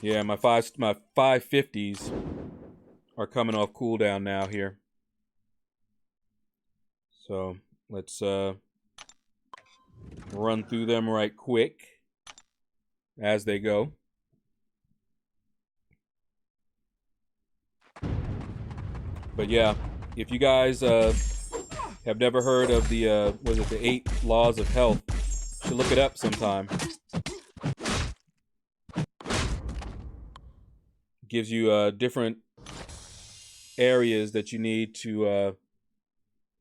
Yeah, my 550s are coming off cooldown now here. So let's run through them right quick as they go. But yeah, if you guys have never heard of the the 8 laws of health, you should look it up sometime. Gives you different areas that you need to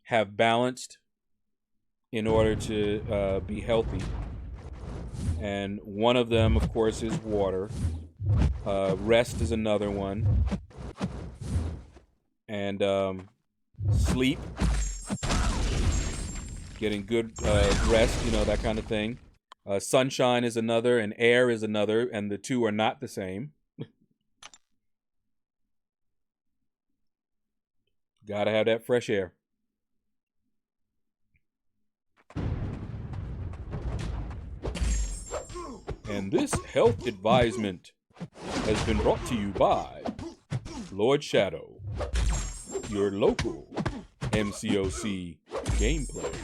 have balanced in order to be healthy. And one of them, of course, is water. Rest is another one. And sleep. getting good rest, you know, that kind of thing. Sunshine is another, and air is another, and the two are not the same. Gotta have that fresh air. And this health advisement has been brought to you by Lord Shadow, your local MCOC gameplay.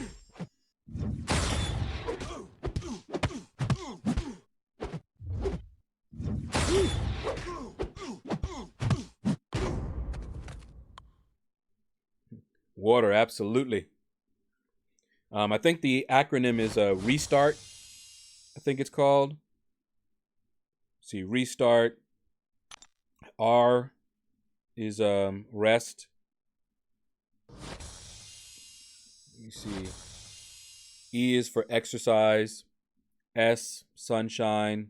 Water, absolutely. I think the acronym is restart. I think it's called. See, restart. R is rest. Let me see. E is for exercise. S, sunshine.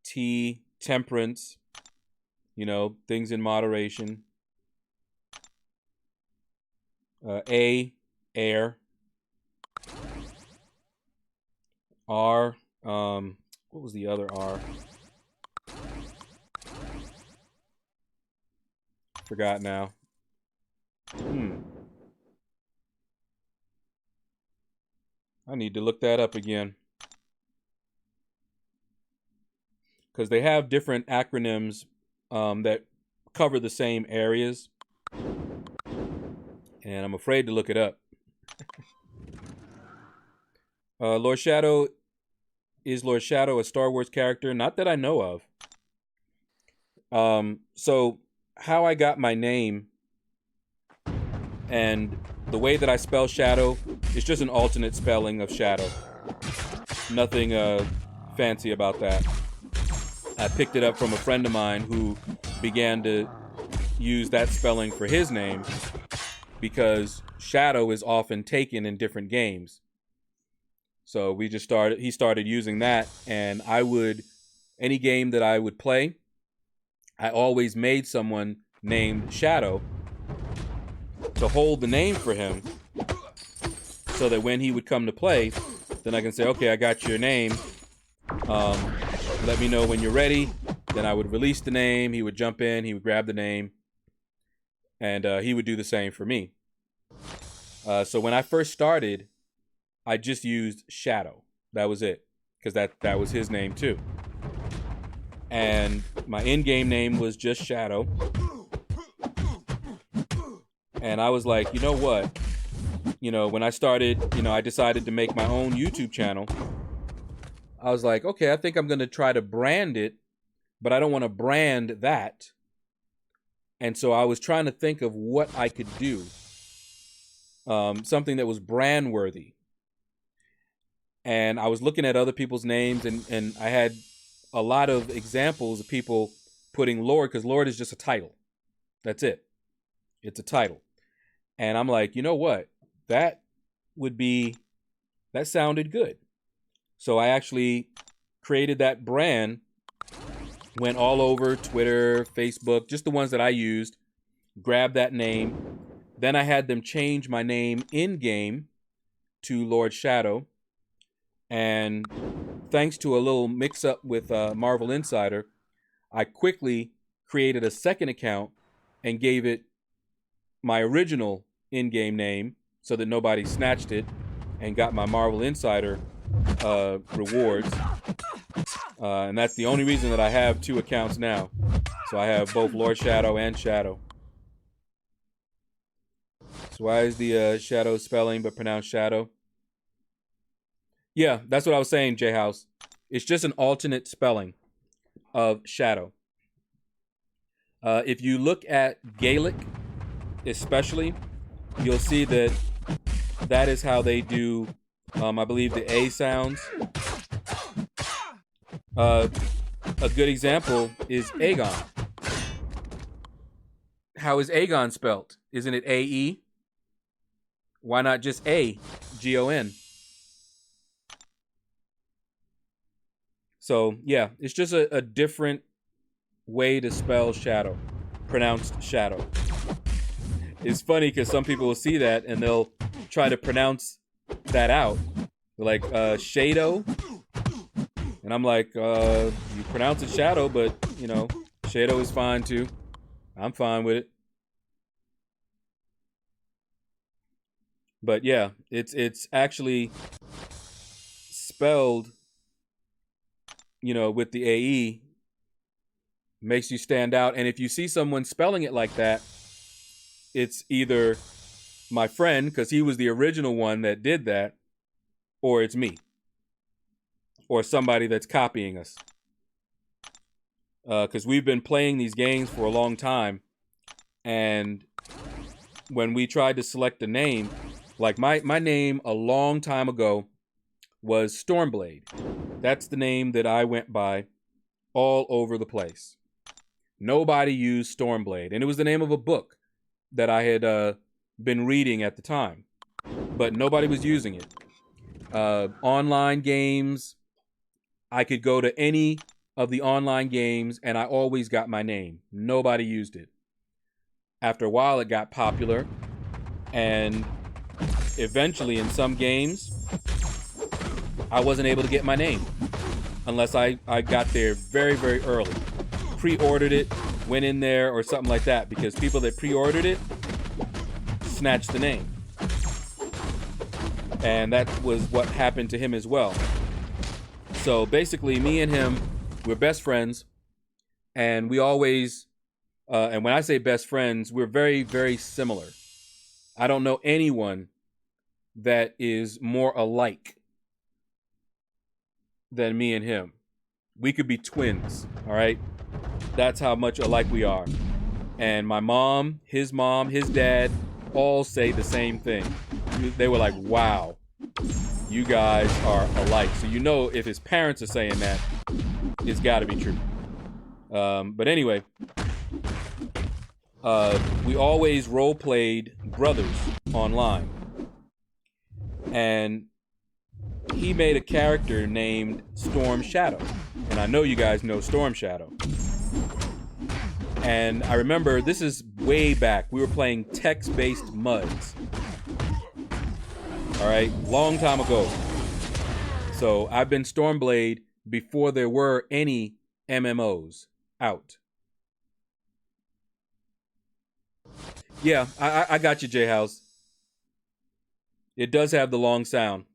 T, temperance. You know, things in moderation. A, air. R, what was the other R? Forgot now. I need to look that up again. Because they have different acronyms that cover the same areas. And I'm afraid to look it up. Lord Shadow, is Lord Shadow a Star Wars character? Not that I know of. So how I got my name and the way that I spell Shadow is just an alternate spelling of Shadow. Nothing fancy about that. I picked it up from a friend of mine who began to use that spelling for his name because Shadow is often taken in different games. So he started using that, and any game that I would play, I always made someone named Shadow to hold the name for him so that when he would come to play, then I can say, okay, I got your name. Let me know when you're ready. Then I would release the name. He would jump in. He would grab the name. And he would do the same for me. So when I first started, I just used Shadow. That was it. Because that was his name too. And my in-game name was just Shadow. And I was like, you know what? You know, when I started, I decided to make my own YouTube channel. I was like, okay, I think I'm going to try to brand it, but I don't want to brand that. And so I was trying to think of what I could do. Something that was brand worthy. And I was looking at other people's names, and I had a lot of examples of people putting Lord, because Lord is just a title. That's it. It's a title. And I'm like, you know what? That sounded good. So I actually created that brand, went all over Twitter, Facebook, just the ones that I used, grabbed that name. Then I had them change my name in-game to Lord Shadow. And thanks to a little mix-up with Marvel Insider, I quickly created a second account and gave it my original in-game name so that nobody snatched it and got my Marvel Insider rewards. And that's the only reason that I have two accounts now. So I have both Lord Shadow and Shadow. So why is the Shadow spelling but pronounced Shadow? Yeah, that's what I was saying, J-House. It's just an alternate spelling of Shadow. If you look at Gaelic, especially, you'll see that is how they do, I believe, the A sounds. A good example is Aegon. How is Aegon spelt? Isn't it A-E? Why not just A, G-O-N? So, yeah, it's just a different way to spell Shadow, pronounced Shadow. It's funny because some people will see that and they'll try to pronounce that out. They're like, Shadow. And I'm like, you pronounce it Shadow, but, you know, Shadow is fine too. I'm fine with it. But yeah, it's actually spelled, you know, with the AE, makes you stand out. And if you see someone spelling it like that, it's either my friend, because he was the original one that did that, or it's me, or somebody that's copying us. Because we've been playing these games for a long time, and when we tried to select a name, like my name a long time ago was Stormblade. That's the name that I went by all over the place. Nobody used Stormblade, and it was the name of a book that I had been reading at the time, but nobody was using it. Online games, I could go to any of the online games and I always got my name. Nobody used it. After a while, it got popular, and eventually in some games, I wasn't able to get my name unless I got there very, very early. Pre-ordered it, went in there or something like that, because people that pre-ordered it snatched the name. And that was what happened to him as well. So basically, me and him, we're best friends, and we always, and when I say best friends, we're very, very similar. I don't know anyone that is more alike than me and him. We could be twins, all right? That's how much alike we are. And my mom, his dad, all say the same thing. They were like, wow, you guys are alike. So you know if his parents are saying that, it's got to be true. But anyway, we always role-played brothers online. And he made a character named Storm Shadow. And I know you guys know Storm Shadow. And I remember, this is way back, we were playing text-based MUDs. All right, long time ago. So I've been Stormblade before there were any MMOs out. Yeah, I got you, J-House. It does have the long sound.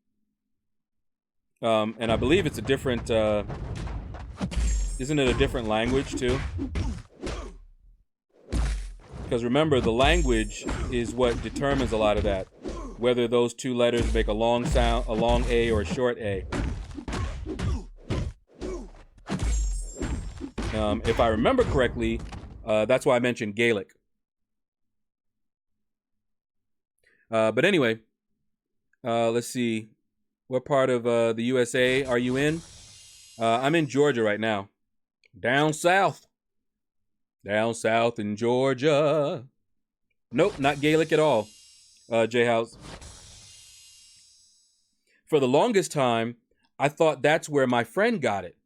And I believe it's a different, isn't it a different language too? Because remember, the language is what determines a lot of that. Whether those two letters make a long sound, a long A or a short A. If I remember correctly, that's why I mentioned Gaelic. But anyway, let's see. What part of the USA are you in? I'm in Georgia right now. Down south. Down south in Georgia. Nope, not Gaelic at all, J-House. For the longest time, I thought that's where my friend got it.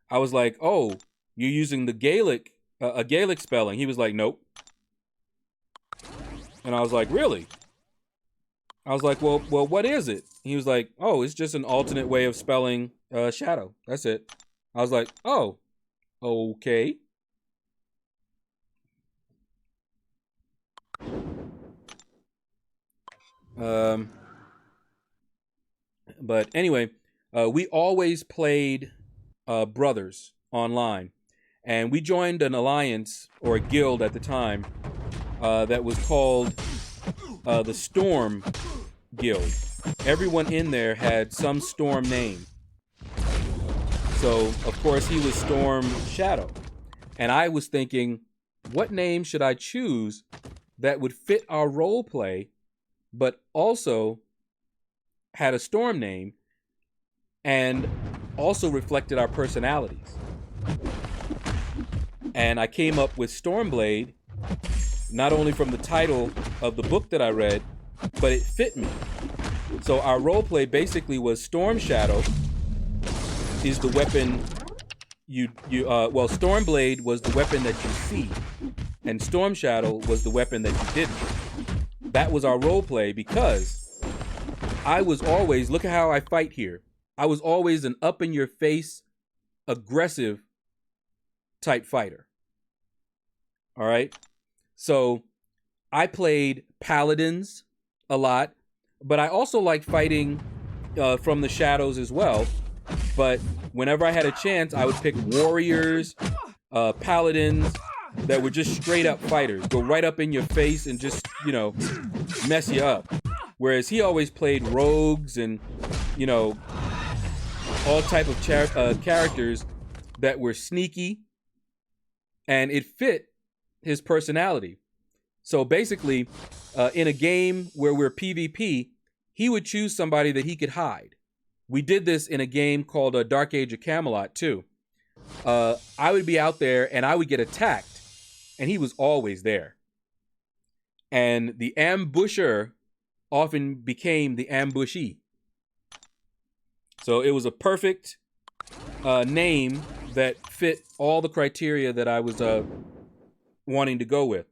I was like, oh, you're using the Gaelic, a Gaelic spelling. He was like, nope. And I was like, really? I was like, well, what is it? He was like, oh, it's just an alternate way of spelling shadow. That's it. I was like, oh, okay. But anyway, we always played brothers online. And we joined an alliance, or a guild at the time, that was called the Storm Guild. Everyone in there had some storm name. So, of course, he was Storm Shadow. And I was thinking, what name should I choose that would fit our role play, but also had a storm name and also reflected our personalities? And I came up with Stormblade, not only from the title of the book that I read, but it fit me. So our roleplay basically was Storm Shadow is the weapon well, Stormblade was the weapon that you see, and Storm Shadow was the weapon that you didn't. That was our roleplay, because I was always, look at how I fight here. I was always an up in your face, aggressive type fighter. All right. So I played paladins a lot, but I also like fighting from the shadows as well. But whenever I had a chance, I would pick warriors, paladins that were just straight up fighters, go right up in your face and just, you know, mess you up. Whereas he always played rogues and, you know, all type of characters that were sneaky, and it fit his personality. So basically, in a game where we're PvP, he would choose somebody that he could hide. We did this in a game called Dark Age of Camelot too. I would be out there and I would get attacked, and he was always there. And the ambusher often became the ambushee. So it was a perfect name that fit all the criteria that I was wanting to go with.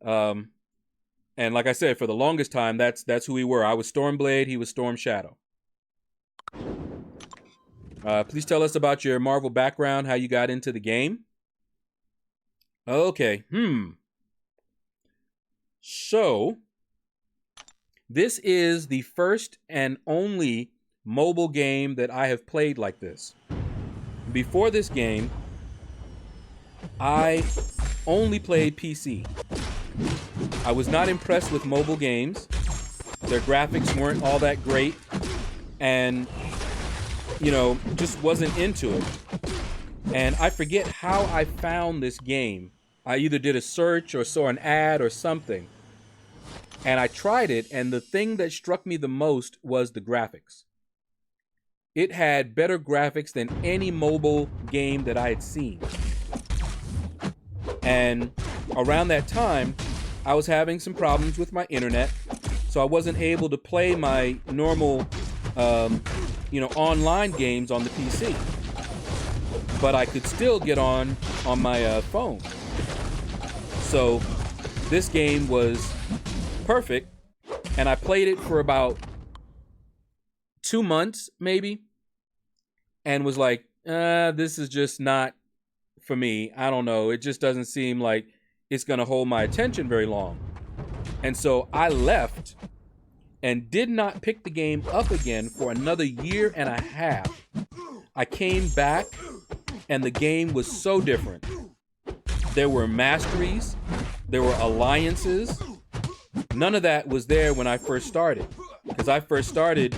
And like I said, for the longest time, that's who we were. I was Stormblade, he was Storm Shadow. Please tell us about your Marvel background, how you got into the game. Okay, So, this is the first and only mobile game that I have played like this. Before this game, I only played PC. I was not impressed with mobile games. Their graphics weren't all that great, and, you know, just wasn't into it. And I forget how I found this game. I either did a search or saw an ad or something. And I tried it, and the thing that struck me the most was the graphics. It had better graphics than any mobile game that I had seen. And around that time, I was having some problems with my internet, so I wasn't able to play my normal, online games on the PC. But I could still get on my phone. So this game was perfect, and I played it for about 2 months, maybe, and was like, this is just not for me. I don't know. It just doesn't seem like it's going to hold my attention very long. And so I left and did not pick the game up again for another year and a half. I came back, and the game was so different. There were masteries. There were alliances. None of that was there when I first started. Because I first started,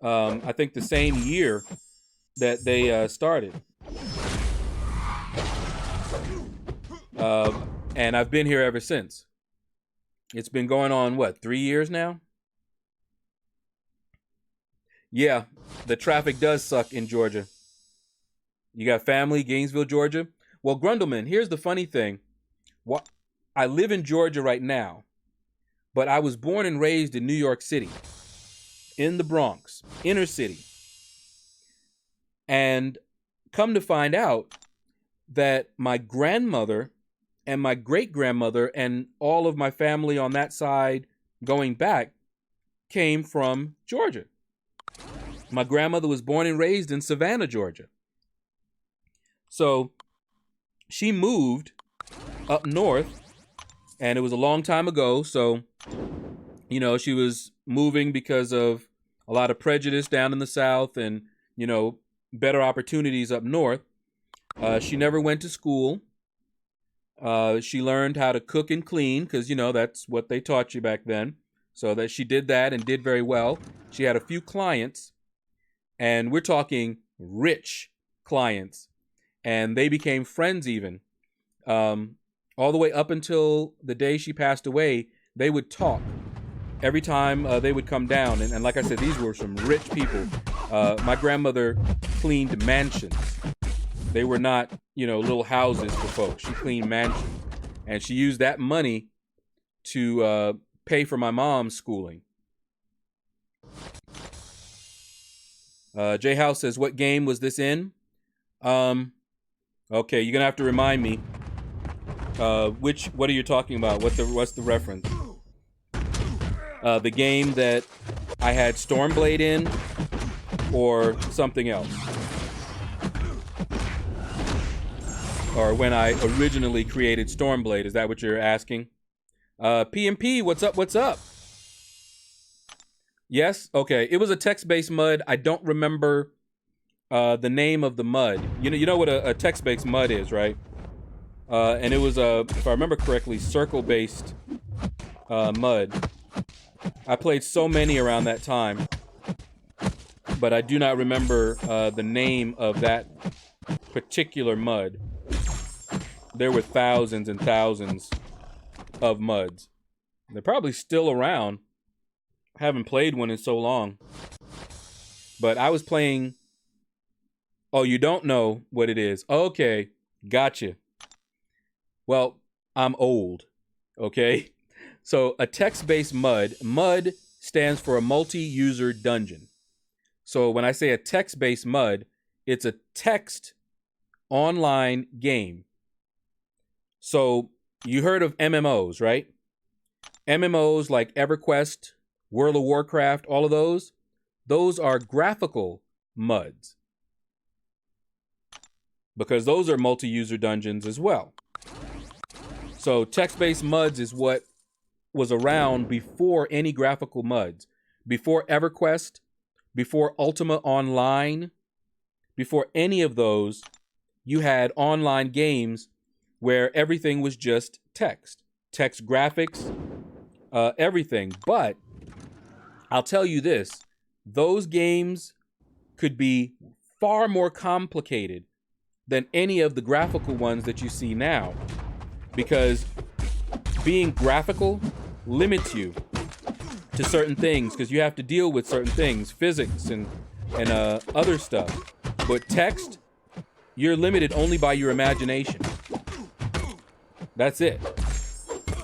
I think, the same year that they started. And I've been here ever since. It's been going on, 3 years now? Yeah, the traffic does suck in Georgia. You got family, Gainesville, Georgia? Well, Grundleman, here's the funny thing. I live in Georgia right now, but I was born and raised in New York City, in the Bronx, inner city. And come to find out that my grandmother and my great-grandmother and all of my family on that side going back came from Georgia. My grandmother was born and raised in Savannah, Georgia. So she moved up north, and it was a long time ago. So, she was moving because of a lot of prejudice down in the South and, better opportunities up north. She never went to school. She learned how to cook and clean because, that's what they taught you back then. So that she did that and did very well. She had a few clients, and we're talking rich clients, and they became friends even. All the way up until the day she passed away, they would talk every time they would come down. And like I said, these were some rich people. My grandmother cleaned mansions. They were not, little houses for folks. She cleaned mansions. And she used that money to pay for my mom's schooling. J House says, what game was this in? Okay, you're going to have to remind me. What are you talking about? What's the reference? The game that I had Stormblade in, or something else? Or when I originally created Stormblade, is that what you're asking? PMP, what's up, what's up? Yes? Okay, it was a text-based mud. I don't remember the name of the mud. You know what a text-based mud is, right? And it was, if I remember correctly, circle-based mud. I played so many around that time, but I do not remember the name of that particular mud. There were thousands and thousands of muds. They're probably still around. I haven't played one in so long. But I was playing... Oh, you don't know what it is. Okay, gotcha. Well, I'm old, okay? So a text-based mud, mud stands for a multi-user dungeon. So when I say a text-based mud, it's a text online game. So you heard of MMOs, right? MMOs like EverQuest, World of Warcraft, all of those are graphical muds. Because those are multi-user dungeons as well. So text-based muds is what was around before any graphical muds. Before EverQuest, before Ultima Online, before any of those, you had online games where everything was just text graphics, everything. But I'll tell you this, those games could be far more complicated than any of the graphical ones that you see now, because being graphical limits you to certain things, because you have to deal with certain things, physics and other stuff. But text, you're limited only by your imagination. That's it.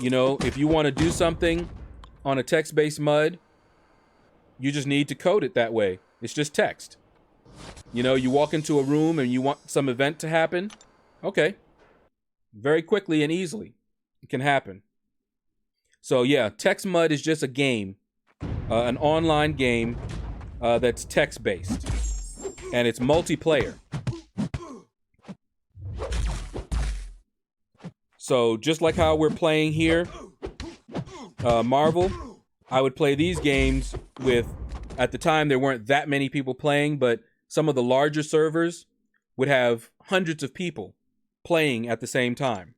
You know, if you want to do something on a text-based mud, you just need to code it that way. It's just text. You know, you walk into a room and you want some event to happen. Okay. Very quickly and easily. It can happen. So yeah, text mud is just a game, an online game that's text-based. And it's multiplayer. So just like how we're playing here, Marvel, I would play these games with, at the time there weren't that many people playing, but some of the larger servers would have hundreds of people playing at the same time.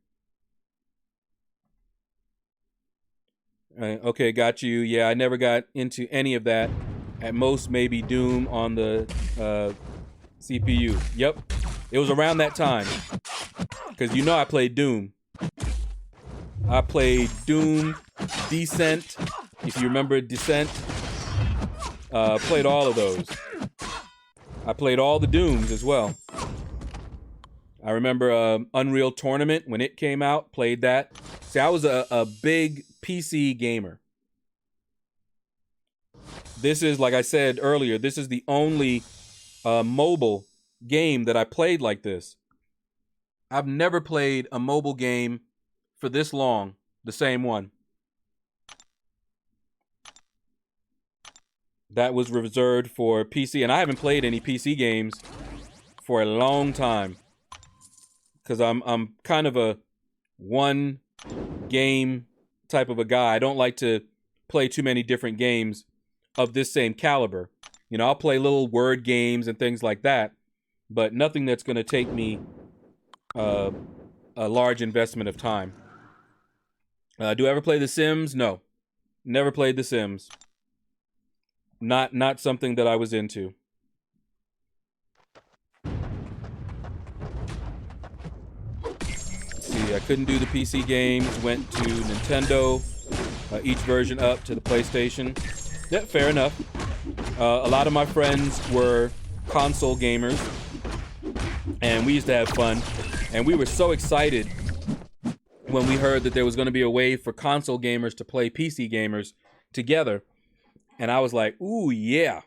Okay, got you. Yeah, I never got into any of that. At most, maybe Doom on the CPU. Yep, it was around that time. Because you know I played Doom. I played Doom, Descent, if you remember Descent. Played all of those. I played all the Dooms as well. I remember Unreal Tournament when it came out, played that. See, I was a big PC gamer. This is, like I said earlier, this is the only mobile game that I played like this. I've never played a mobile game for this long, the same one. That was reserved for PC, and I haven't played any PC games for a long time. Because I'm kind of a one game type of a guy. I don't like to play too many different games of this same caliber. You know, I'll play little word games and things like that, but nothing that's going to take me a large investment of time. Do I ever play The Sims? No. Never played The Sims. Not something that I was into. Let's see, I couldn't do the PC games. Went to Nintendo. Each version up to the PlayStation. Yeah, fair enough. A lot of my friends were console gamers, and we used to have fun. And we were so excited when we heard that there was going to be a way for console gamers to play PC gamers together. And I was like, ooh, yeah,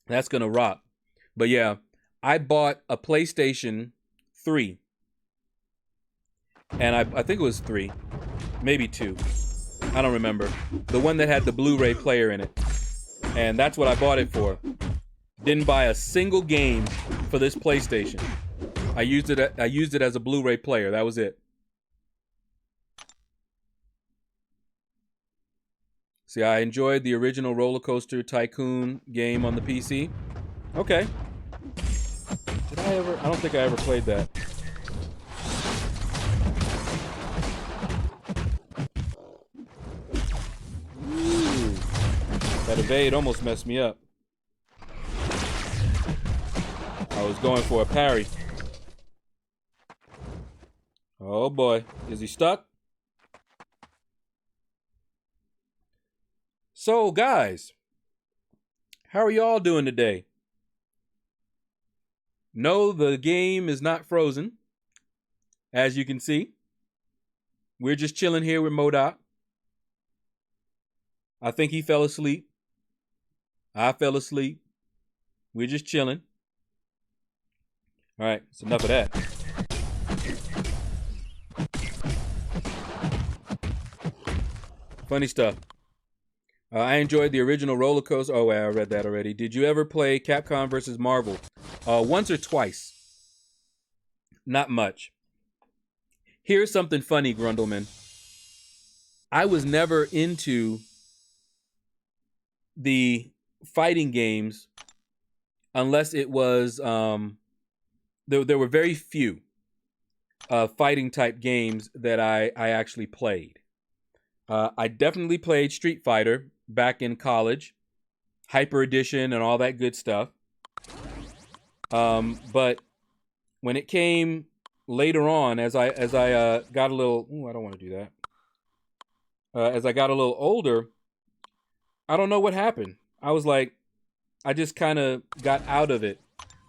that's going to rock. But yeah, I bought a PlayStation 3. And I think it was 3, maybe 2. I don't remember. The one that had the Blu-ray player in it. And that's what I bought it for. Didn't buy a single game for this PlayStation. I used it as a Blu-ray player. That was it. See, I enjoyed the original Roller Coaster Tycoon game on the PC. Okay. Did I ever? I don't think I ever played that. Ooh. That evade almost messed me up. I was going for a parry. Oh boy. Is he stuck? So, guys, how are y'all doing today? No, the game is not frozen. As you can see, we're just chilling here with MODOK. I think he fell asleep. I fell asleep. We're just chilling. All right, it's enough of that. Funny stuff. I enjoyed the original Roller Coaster. Oh, I read that already. Did you ever play Capcom versus Marvel? Once or twice. Not much. Here's something funny, Grundleman. I was never into the fighting games unless it was... there were very few fighting type games that I actually played. I definitely played Street Fighter back in college, Hyper Edition and all that good stuff. But when it came later on, as I got a little, I don't want to do that. As I got a little older, I don't know what happened. I was like, I just kind of got out of it.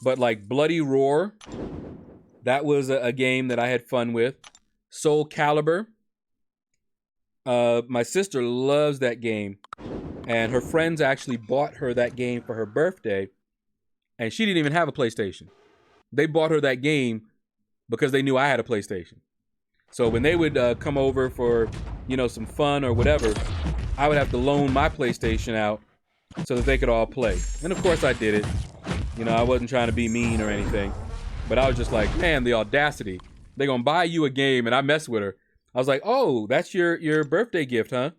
But like Bloody Roar, that was a game that I had fun with. Soul Calibur. My sister loves that game, and her friends actually bought her that game for her birthday, and she didn't even have a PlayStation. They bought her that game because they knew I had a PlayStation. So when they would come over for, some fun or whatever, I would have to loan my PlayStation out so that they could all play. And of course I did it. I wasn't trying to be mean or anything, but I was just like, man, the audacity. They're gonna buy you a game, and I mess with her. I was like, oh, that's your birthday gift, huh?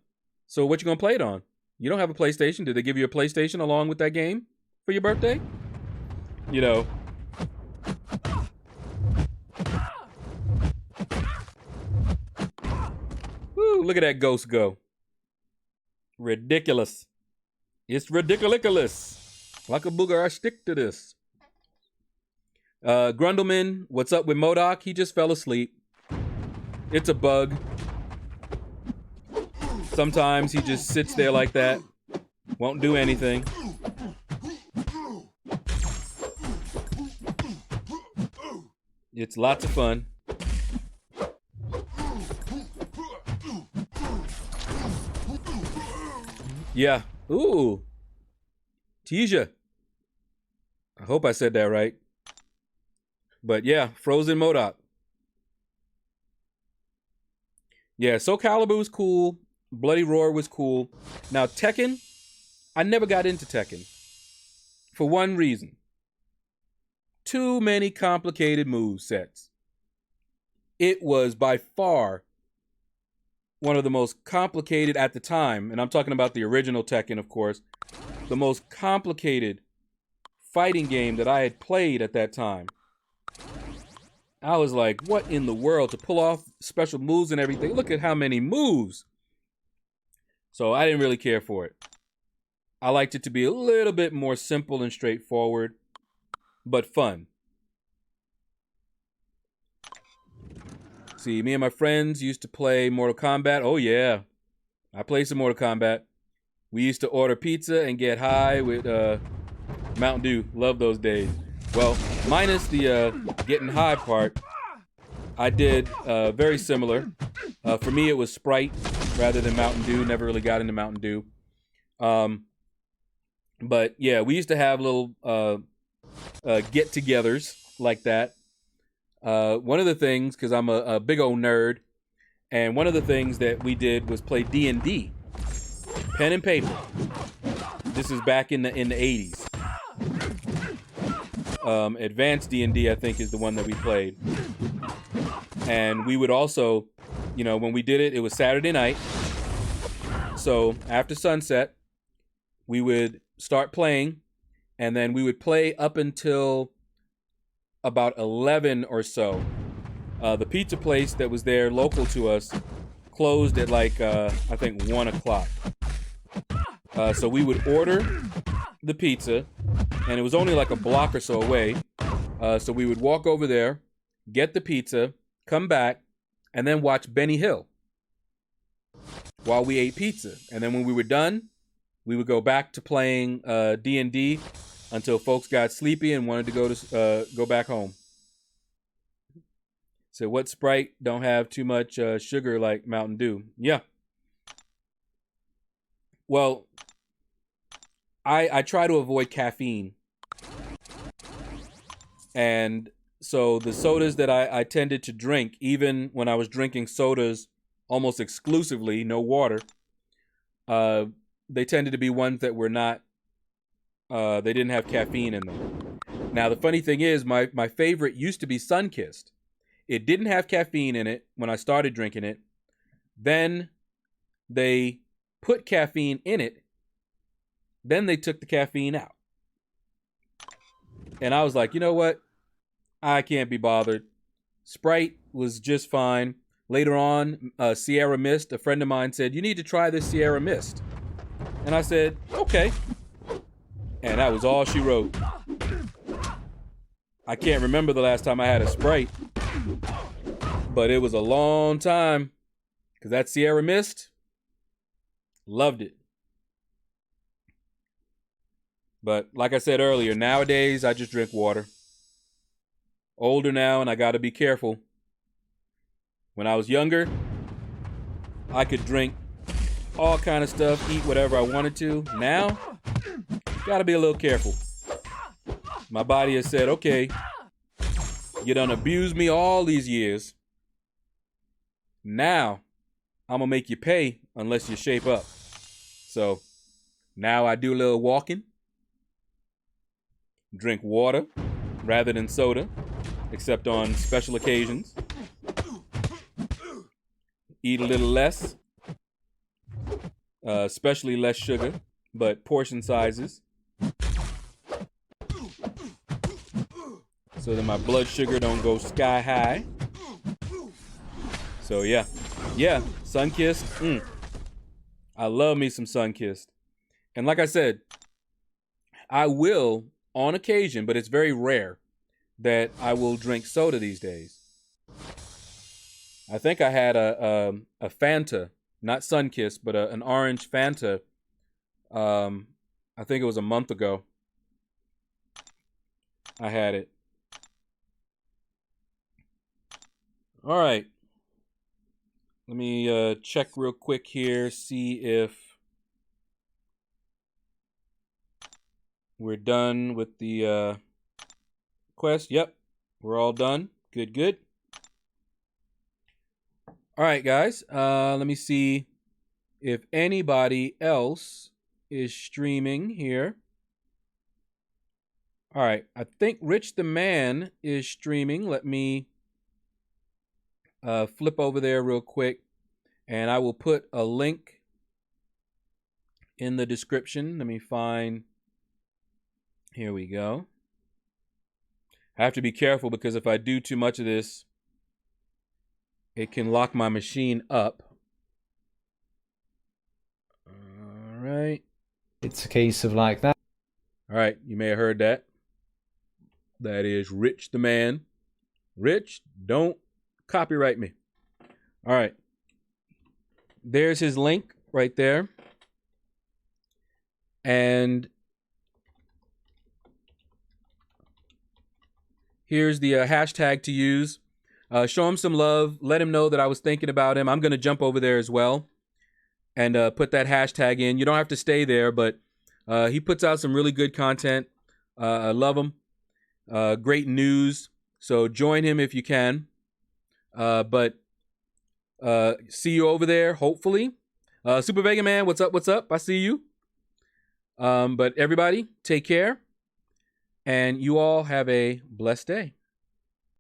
So what you gonna play it on? You don't have a PlayStation. Did they give you a PlayStation along with that game for your birthday? Woo, look at that ghost go. Ridiculous. It's ridiculous. Like a booger, I stick to this. Grundleman, what's up with MODOK? He just fell asleep. It's a bug. Sometimes he just sits there like that. Won't do anything. It's lots of fun. Yeah. Ooh. Teja. I hope I said that right. But yeah, Frozen MODOK. Yeah, Soul Calibur was cool. Bloody Roar was cool. Now, Tekken, I never got into Tekken. For one reason. Too many complicated move sets. It was by far one of the most complicated at the time, and I'm talking about the original Tekken, of course, the most complicated fighting game that I had played at that time. I was like, what in the world to pull off special moves and everything? Look at how many moves. So I didn't really care for it. I liked it to be a little bit more simple and straightforward, but fun. See, me and my friends used to play Mortal Kombat. Oh yeah, I played some Mortal Kombat. We used to order pizza and get high with Mountain Dew. Love those days. Well, minus the getting high part, I did very similar. For me, it was Sprite rather than Mountain Dew. Never really got into Mountain Dew. But yeah, we used to have little get-togethers like that. One of the things, because I'm a big old nerd, And one of the things that we did was play D&D, pen and paper. This is back in the 80s. Advanced D&D, I think, is the one that we played. And we would also, you know, when we did it, it was Saturday night. So after sunset, we would start playing, and then we would play up until about 11 or so. The pizza place that was there local to us closed at like, I think 1 o'clock. So we would order the pizza, and it was only like a block or so away. So we would walk over there, get the pizza, come back, and then watch Benny Hill while we ate pizza. And then when we were done, we would go back to playing D&D until folks got sleepy and wanted to go back home. So what Sprite don't have too much sugar like Mountain Dew? Yeah. Well, I try to avoid caffeine. And so the sodas that I tended to drink, even when I was drinking sodas almost exclusively, no water, they tended to be ones that were not, they didn't have caffeine in them. Now, the funny thing is, my favorite used to be Sunkist. It didn't have caffeine in it when I started drinking it. Then they put caffeine in it. Then they took the caffeine out. And I was like, you know what? I can't be bothered. Sprite was just fine. Later on, Sierra Mist, a friend of mine said, you need to try this Sierra Mist. And I said, okay. And that was all she wrote. I can't remember the last time I had a Sprite, but it was a long time, because that Sierra Mist, loved it. But like I said earlier, nowadays I just drink water. Older now, and I got to be careful. When I was younger, I could drink all kind of stuff, eat whatever I wanted to. Now, got to be a little careful. My body has said, okay, you done abused me all these years. Now, I'm going to make you pay unless you shape up. So, now I do a little walking. Drink water rather than soda, except on special occasions. Eat a little less, especially less sugar, but portion sizes. So that my blood sugar don't go sky high. So yeah, Sunkist. I love me some Sunkist. And like I said, I will on occasion, but it's very rare that I will drink soda these days. I think I had a Fanta, not Sunkist, but an orange Fanta. I think it was a month ago. I had it. All right. Let me check real quick here, see if we're done with the quest. Yep, we're all done. Good. All right, guys. Let me see if anybody else is streaming here. All right, I think Rich the Man is streaming. Let me flip over there real quick, and I will put a link in the description. Let me find. Here we go. I have to be careful because if I do too much of this, it can lock my machine up. All right. It's a case of like that. All right, you may have heard that. That is Rich the Man. Rich, don't copyright me. All right. There's his link right there. And here's the hashtag to use. Show him some love. Let him know that I was thinking about him. I'm going to jump over there as well and put that hashtag in. You don't have to stay there, but he puts out some really good content. I love him. Great news. So join him if you can. But See you over there, hopefully. Super Vega Man, what's up? What's up? I see you. But everybody, take care. And you all have a blessed day.